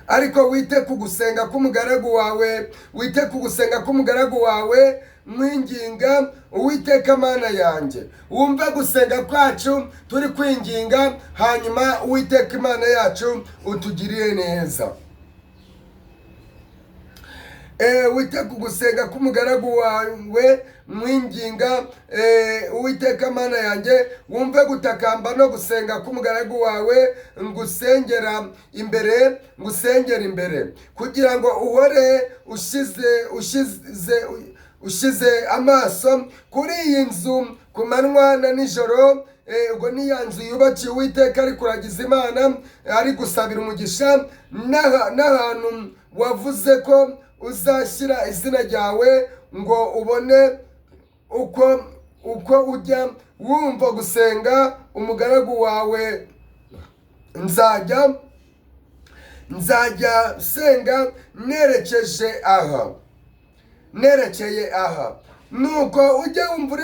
ariko wite ku gusenga k'umugaragu wawe mwinginga Uwiteka Mana yanjye. Wumve gusenga kwacu turi kwinginga, hanyuma Uwiteka Imana yacu utugirire neza. Wite ku gusenga k'umugaragu wawe mwinginga Uwiteka Mana yanjye. Wumve gutakamba no gusenga k'umugaragu wawe ngusengera imbere, kugira ngo uhore ushize amaso kuri iyi nzu ku manywa na nijoro. Ubwo ni ya nzu yubakiye Uwiteka ari kuragiza Imana, ari gusabira umugisha, n'ahantu wavuze ko uzashyira izina ryawe, ngo ubone uko ujya wumva gusenga umugaragu wawe. Nzajya senga nerekeye aha. Nuko ujya wumva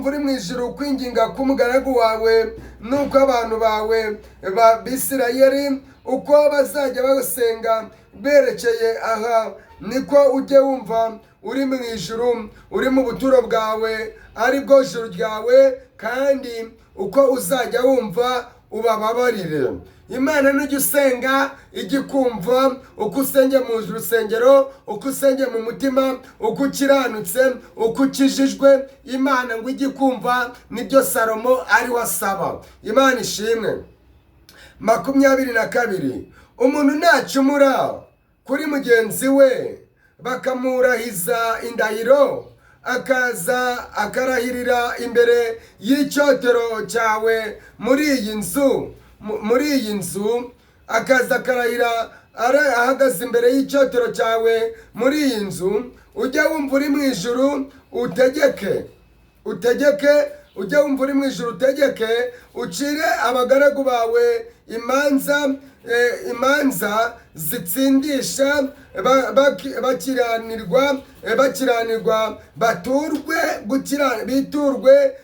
uri mu ijuru kwinginga k'umugaragu wawe, nuko abantu bawe b'Abisirayeli uko bazajya basenga berekeye aha, niko ujye wumva uri mu ijuru, uri mu buturo bwawe ari bwo juru ryawe, kandi uko uzajya wumva ubababarire. Imana nujya usenga ijya ikumva, uko usenge mu rusengero, uko usenge mu mutima, uko ukiranutse, uko ukijijwe, Imana ngo ijya ikumva. Nibyo Salomo ari wasaba. Imana ishimwe. 22 umuntu nacumura kuri mugenzi we bakamurahiza indahiro, akaza akarahirira imbere y'icyotero cyawe muri iyi nzu, akaza akarahira ahagaze imbere y'icyotero cyawe muri iyi nzu, ujya wumva uri mu ijuru ujya wumva uri mu ijuru utegeke, ucire abagaragu bawe imanza zitsindisha, bakiranirwa biturwe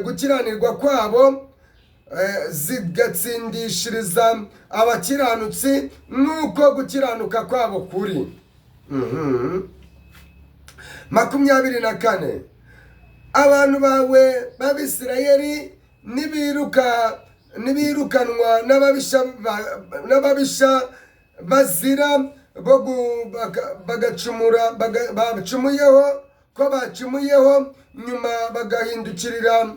gukiranirwa kwabo, zigatsindishiriza abakiranutsi nk'uko gukiranuka kwabo kuri. 24 abantu bawe b'Abisirayeli nibirukanwa n'ababisha bazira bacumuyeho, nyuma bagahindukirira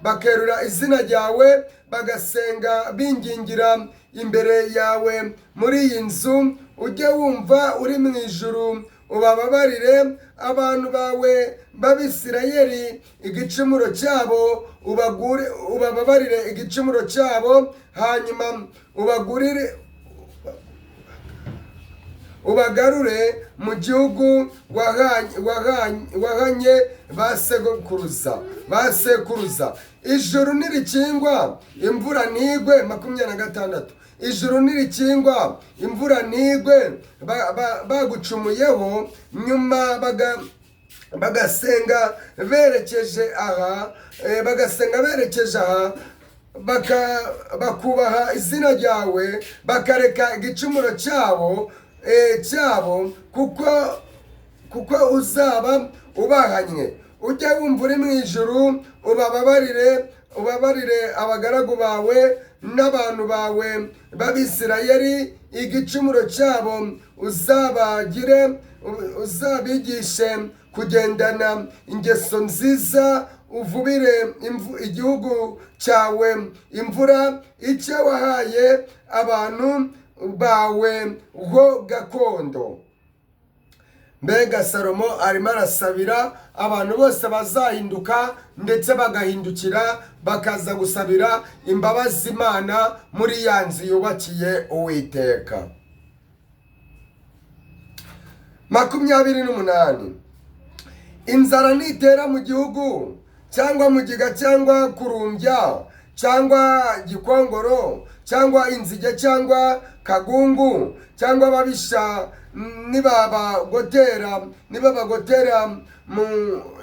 bakerura izina ryawe, bagasenga bingingira imbere yawe muri iyi nzu, ujye wumva uri mu ijuru ubababarire abantu bawe b'Abisirayeli igicumuro cyabo, ubababarire igicumuro cyabo, hanyuma ubagarure mu gihugu wahanye ba sekuruza. Ijuru nirikingwa imvura ntigwe. 26 ijuru nirikingwa imvura ntigwe bagucumuyeho, nyuma bagasenga berekeje aha, bakubaha izina ryawe, bakareka igicumuro cyabo, kuko uzaba ubahanye. Ujye wumva uri mu ijuru ubabarire abagaragu bawe n'abantu bawe b'Abisirayeli igicumuro cyabo, uzabigishe kugendana ingeso nziza, uvubire igihugu cyawe imvura, icyo wahaye abantu bawe ho gakondo. mbega Salomo arimo arasabira abantu bose bazahinduka ndetse bagahindukira bakaza gusabira imbabazi Imana muri ya nzu yubakiye Uwiteka. 28. Inzara nitera mu gihugu cyangwa mugiga cyangwa kurumbya cyangwa gikongoro cyangwa inzige cyangwa kagungu cyangwa babisha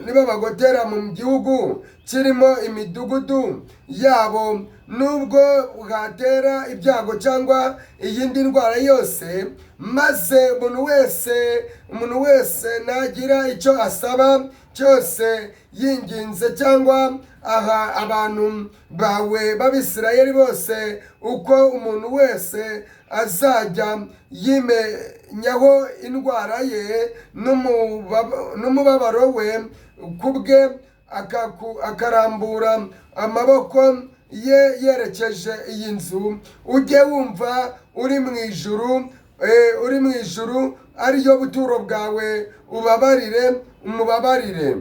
nibabagotera mu gihugu kirimo imidugudu yabo, nubwo bwatera ibyago cyangwa iyindi ndwara yose, maze umuntu wese nagira icyo asaba cyose yinginze cyangwa aha abantu bawe b'Abisirayeli bose, uko umuntu wese azajya yimenyaho indwara ye n'umubabaro we kubwe, akarambura amaboko ye yerekeje iyi nzu, ujye wumva uri mu ijuru ariyo buturo bwawe, umubabarire.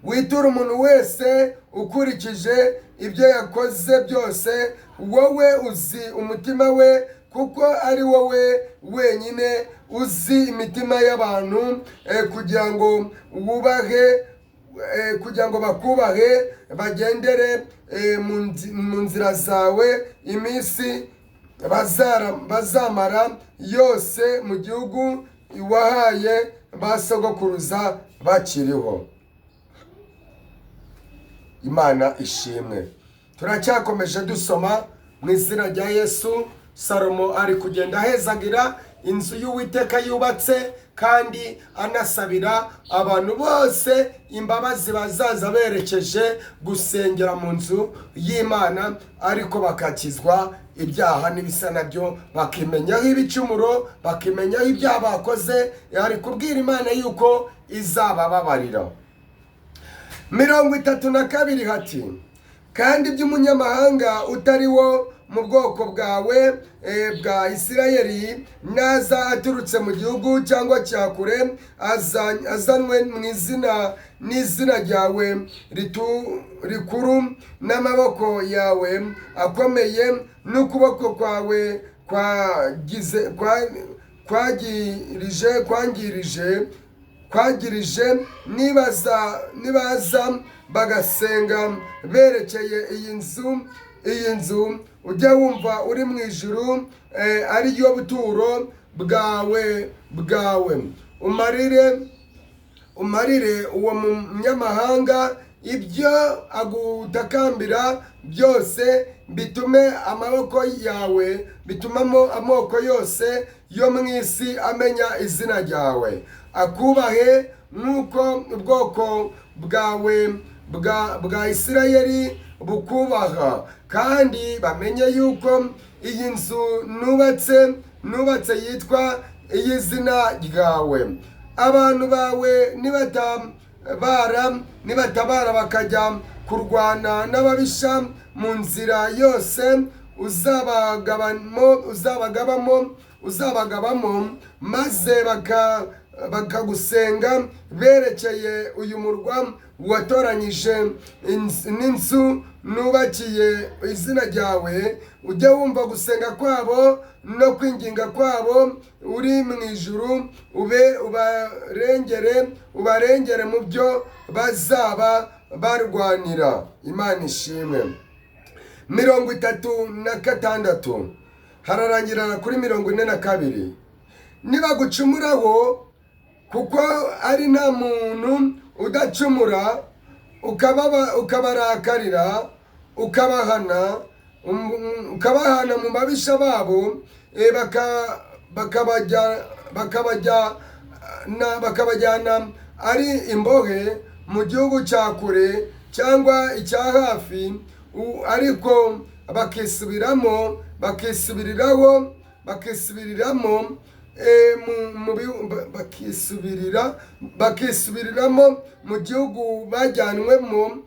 Witura umuntu wese ukurikije ibyo yakoze byose, wowe uzi umutima we, kuko ari wowe wenyine uzi imitima y'abantu, kugira ngo bakubahe bagendere mu nzira zawe iminsi bazamara yose mu gihugu wahaye ba sogokuruza bakiriho. Imana ishimwe. Turacyakomeje dusoma mu izina rya Yesu. Salomo ari kugenda ahezagira inzu y'Uwiteka yubatse, kandi anasabira abantu bose imbabazi bazaza berekeje gusengera mu nzu y'Imana, ariko bakakizwa ibyaha n'ibisa nabyo, bakimenyaho ibicumuro, bakimenyaho ibyaha bakoze. Ari kubwira Imana yuko izabababarira. 32 hati, kandi by'umunyamahanga utari wo mu bwoko bwawe bwa Isirayeli naza aturutse mu gihugu cyangwa cyakure, azanwe mu n'izina ryawe rikuru, n'amaboko yawe akomeye, n'ukuboko kwawe kwangirije, nibaza bagasenga berekeye iyi nzu, ujya wumva uri mu ijuru ariyo buturo bwawe, umarire uwo munyamahanga ibyo agutakambira byose, bitume amoko yose yo mu isi amenya izina ryawe, akubahe nk'uko ubwoko bwawe bwa Isirayeli bukubaha, kandi bamenye yuko iyi nzu nubatse yitwa iy'izina ryawe. Abantu bawe nibatabara bakajya kurwana n'ababisha mu nzira yose uzabagabamo, maze bakagusenga berekeye uyu murwa watoranyije n'inzu nubakiye izina ryawe, ujye wumva gusenga kwabo no kwinginga kwabo uri mu ijuru, ubarengere mu byo bazaba barwanira. Imana ishimwe. 36 hararangirana kuri 42. Nibagucumuraho, kuko ari nta muntu udacumura, ukabarakarira, ukabahana mu babisha babo, bakabajyana ari imbohe mu gihugu cya kure cyangwa icya hafi, ariko bakisubiriramo mu gihugu bajyanwemo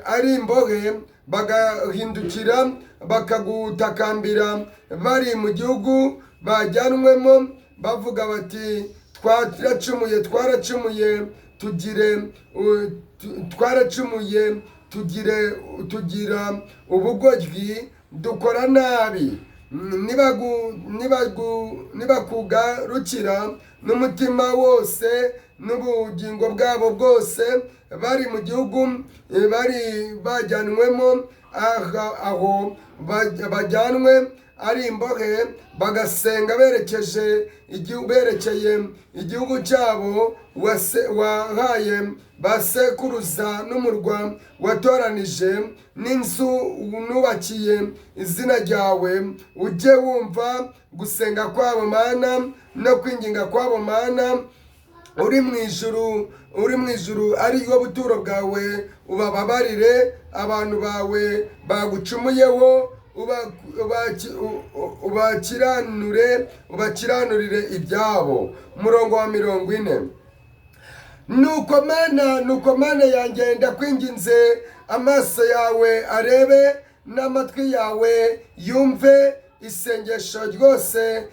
ari imbohe, bagahindukira bakagutakambira bari mu gihugu bajyanwemo, bavuga bati tugira ubugoryi, dukora nabi. Nibakugarukira n'umutima wose n'ubugingo bwabo bwose, bari mu gihugu bari bajyanwemo, aho bajyanwe ari imbohe, bagasenga berekeye igihugu cyabo wahaye basekuruza, n'umurwa watoranije, n'inzu nubakiye izina ryawe. ujye wumva gusenga kwabo Mana no kwinginga kwabo Mana, uri mu ijuru ari yo buturo bwawe. Ubababarire abantu bawe bagucumuyeho, ubakiranurire ibyabo. Umurongo wa 40. Nuko Mana yanjye, ndakwinginze, amaso yawe arebe n'amatwi yawe yumve isengesho ryose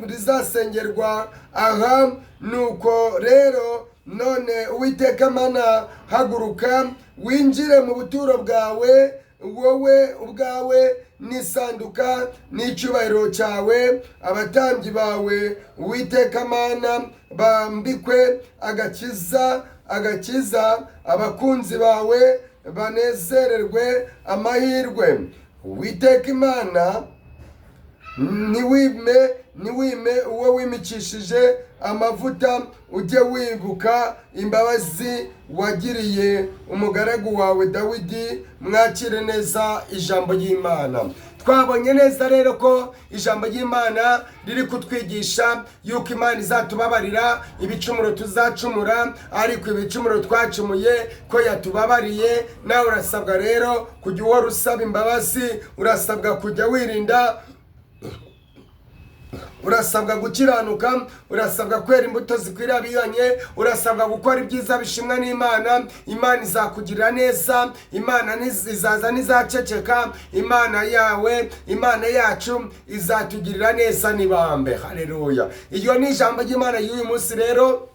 rizasengerwa aha. Nuko rero none Uwiteka Mana, haguruka winjire mu buturo bwawe, wowe ubwawe n'isanduka n'icyubahiro cyawe. Abatambyi bawe Uwiteka Mana bambikwe agakiza, abakunzi bawe banezererwe amahirwe. Uwiteka Imana, ntiwime uwo wimikishije amavuta, ujye wibuka imbabazi wagiriye umugaragu wawe Dawidi. Mwakire neza ijambo ry'Imana. Twabonye neza rero ko ijambo ry'Imana riri kutwigisha yuko Imana izatubabarira ibicumuro tuzacumura, ariko ibicumuro twacumuye ko yatubabariye. Nawe urasabwa rero kujya uhora usaba imbabazi, urasabwa kujya wirinda, urasabwa gukiranuka, urasabwa kwera imbuto zikwiriye abihanye, urasabwa gukora ibyiza bishimwa n'Imana. Imana izakugirira neza, Imana izaza n'izaceceka. Imana yawe, Imana yacu izatugirira neza nibambe. Haleluya. Iyo ni ijambo ry'Imana y'uyu munsi rero.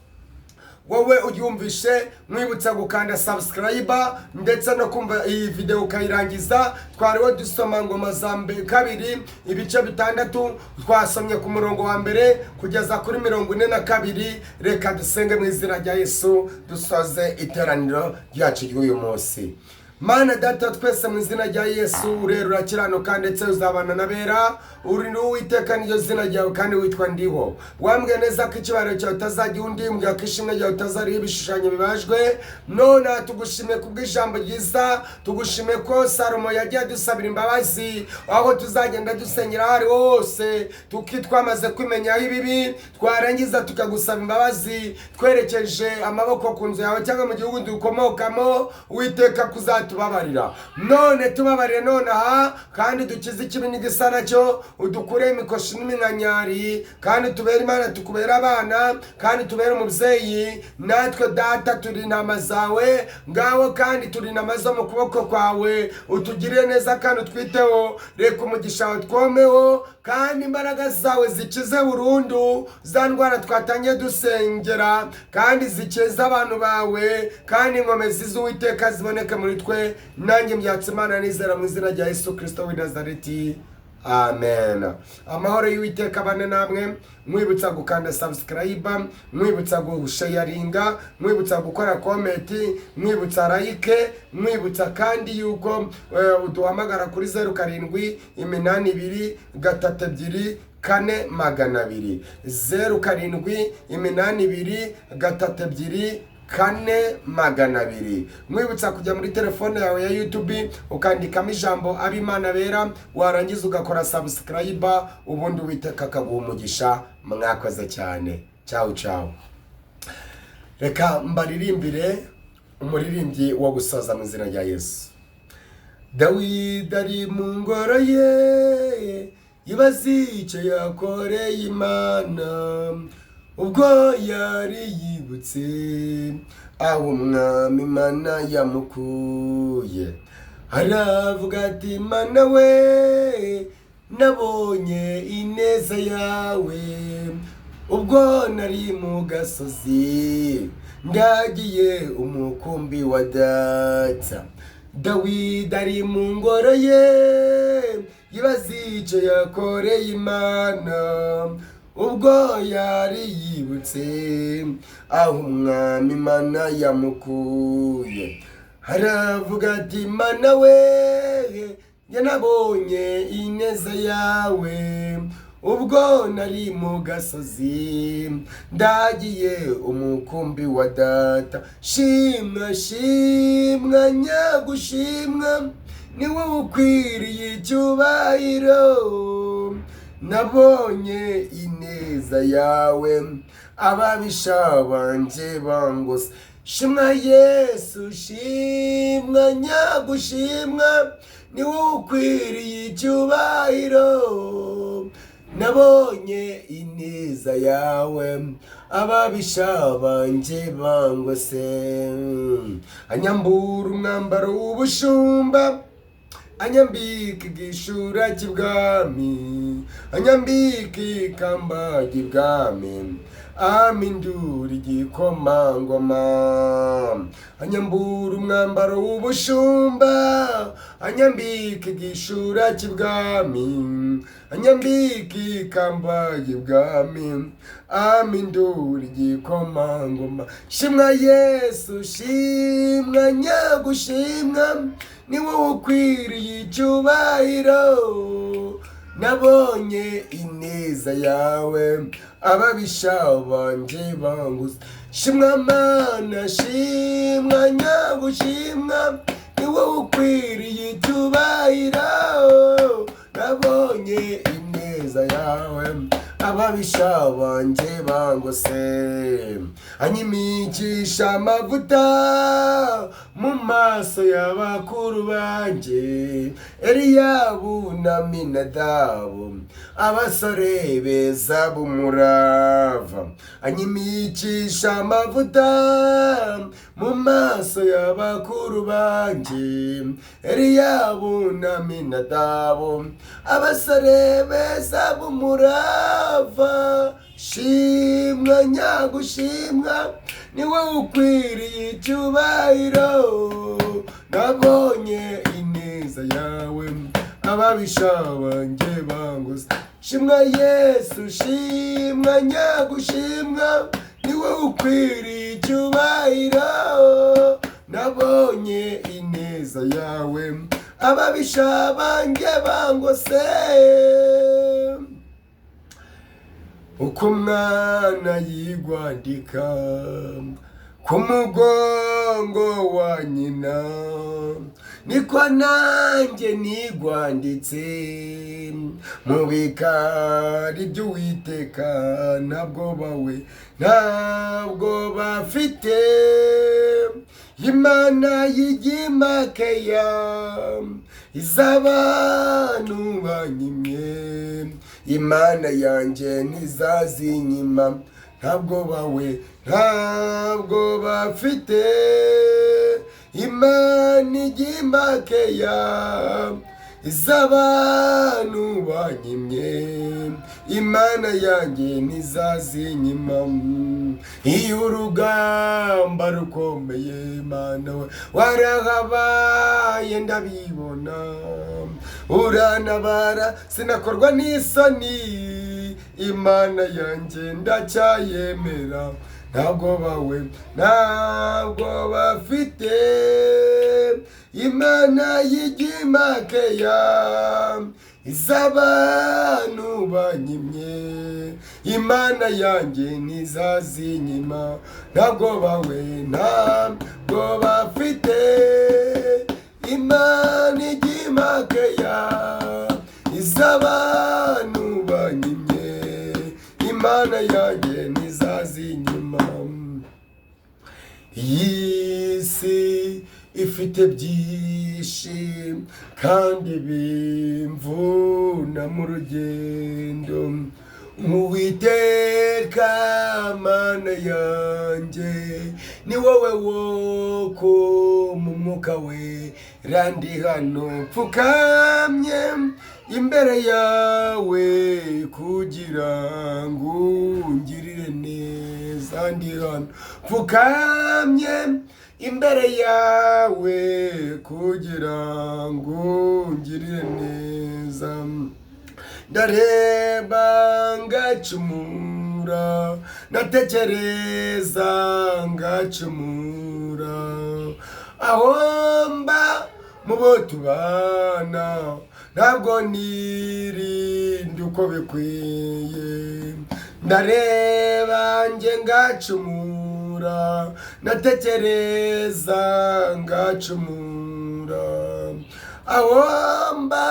Wowe uryumvishe, mwibutsa gukanda subscribe ndetse no kumva iyi video ukayirangiza. Twariho dusoma Ngoma za 2 ibice 6, twasomye ku murongo wa 1 kugeza kuri 42. Reka dusenge mu izina rya Yesu dusoze iteraniro ryacu ry'uyu munsi. Mana Data, twese mu izina rya Yesu, urera urakiranuka ndetse uzabana nabera. Uri n'Uwiteka, niryo zina ryawe kandi witwa ndiho. Wambwiye neza ko ikibariro cyawe utazajya undi, mbwira ko ishimwe ryawe utazariho ibishushanyo bibajwe. None tugushimiye kubw'ijambo ryiza, tugushimiye ko Salomo yagiye adusabira imbabazi, aho tuzagenda dusengera hari hose twamaze kwimenyaho ibibi, twarangiza tukagusaba imbabazi twerekeje amaboko ku nzu yawe cyangwa mu gihugu dukomokamo. Uwiteka kuzatubabarira. None tubabarire nonaha, kandi dukize ikibi n'igisa nacyo, udukure imikoshi n'iminkanyari, kandi tubere Imana, tukubere abana, kandi tubere umubyeyi. Natwe Data turi intama zawe, ngaho kandi turi intama zo mu kuboko kwawe. Utugirire neza kandi utwiteho. Reka umugisha wawe twomeho, kandi imbaraga zawe zikize burundu za ndwara twatangiye dusengera, kandi zikize abantu bawe, kandi inkomezi z'Uwiteka ziboneke muri twe. Nanjye mbyatse Imana nizera mu izina rya Yesu Kristo w'i Nazareti. Amen. Amahoro y'Uwiteka abane namwe. Mwibutsa gukanda subscribe, mwibutsa gusharinga, mwibutsa gukora comment, mwibutsa like, mwibutsa kandi yuko uduhamagara kuri 078232 400 078232 400. Mwibutsa kujya muri telefone yawe ya YouTube ukandikamo ijambo ab'Imana bera, warangiza ugakora subscribe, ubundi Uwiteka akaguha umugisha. Mwakoze cyane. Ciao ciao. Reka mbaririmbire umuririmbyi wo gusoza mu izina rya Yesu. Dawidi ari mu ngoro ye, yibaza icyo yakoreye Imana, ubwo yari yibutse aho umwami Imana yamukuye. Aravuga ati, Mana we, nabonye ineza yawe, ubwo nari mu gasozi ndagiye umukumbi wa data. Dawidi ari mu ngoro ye yibaza icyo yakoreye Imana, ubwo yari yibutse aho umwami Imana yamukuye. Haravuga ati, Mana we, njye nabonye ineza yawe ubwo nari mu gasozi ndagiye umukumbi wa data. Shimwa shimwa nyagushimwa, ni wowe ukwiriye icyubahiro. Nabonye ineza yawe ababisha banje bangose. Shimwa Yesu, shimwa nyagushimwa, ni wowe ukwiriye icyubahiro. Nabonye ineza yawe ababisha banje bangose. Anyambura umwambaro w'ubushumba, anyambika igishura cy'ibwami, anyambika ikamba ry'ibwami, amindura igikomangoma. Anyambura umwambaro w'ubushumba, anyambika igishura cy'ibwami, anyambika ikamba ry'ibwami, amindura igikomangoma. Shimwa Yesu, shimwa nyagushimwa, ni wowe ukwiriye icyubahiro. Nabonye ineza yawe ababisha banje banguse. Shimwa Mana, shimwa nyagushimwa, ni wowe ukwiriye icyubahiro. Nabonye ineza yawe ababisha banje bangose. Anyimikisha amavuta mu maso y'abakuru banje, Eliyabu na Aminadabu, abasore beza b'umurava. Anyimikisha amavuta mu maso y'abakuru banje, Eliyabu na Aminadabu, abasore beza b'umurava. Shimwa nyagushimwa, ni wowe ukwiriye icyubahiro. Nabonye ineza yawe ababisha banje bangose. Shimwa Yesu, shimwa nyagushimwa, ni wowe ukwiriye icyubahiro. Nabonye ineza yawe ababisha banje bangose. Uko umwana yigwandika ku mugongo wa nyina, niko nanjye nigwanditse mu bikari by'Uwiteka. ntabwo bafite Imana y'igimakeya iz'abantu banyimye. Imana yanjye ntizazinyima, ntabwo bafite Imana igimakeya iz'abantu banyimye. Imana yanjye ntizazinyima. Iyo urugamba rukomeye Mana we warahabaye ndabibona, urantabara sinakorwa n'isoni. Imana yanjye ndacyayemera, ntabwo bafite Imana y'igimakeya iz'abantu banyimye. Imana yanjye ntizazinyima, ntabwo bafite Imana igimakeya iz'abantu banyimye. Imana yanjye ntizazinyima. Iyi si ifite byinshi kandi bimvuna mu rugendo, Uwiteka Mana yanjye, ni wowe woko mu mwuka wera, ndi hano mfukamye imbere yawe kugira ngo ungirire neza. Ndi hano mfukamye imbere yawe kugira ngo ungirire neza. Ndareba ngacumura, natekereza ngacumura, aho mba mu bo tubana ntabwo nirinda uko bikwiye. Ndareba nge ngacumura, natekereza ngacumura, aho mba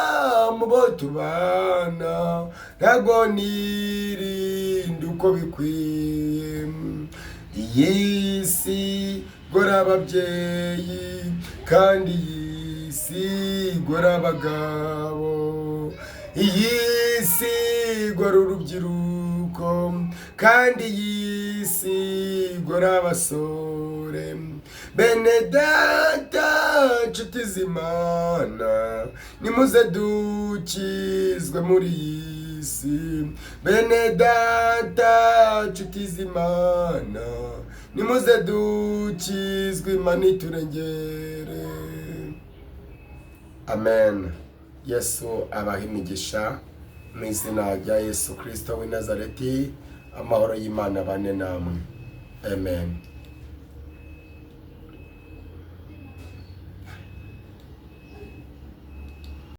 mu bo tubana ntabwo nirinda uko bikwiye. Iyi si igora ababyeyi, kandi iyi si igora abagabo. Iyi si igora urubyiruko, kandi iyi si igora abasore. Bene data nshuti z'Imana, nimuze dukizwe muri iyi si. Bene data nshuti z'Imana, nimuze dukizwe, Imana iturengere. Amen. Yesu abaha imigisha mu izina rya Yesu Kristo w'i Nazareti. Amahoro y'Imana abane namwe. Amen.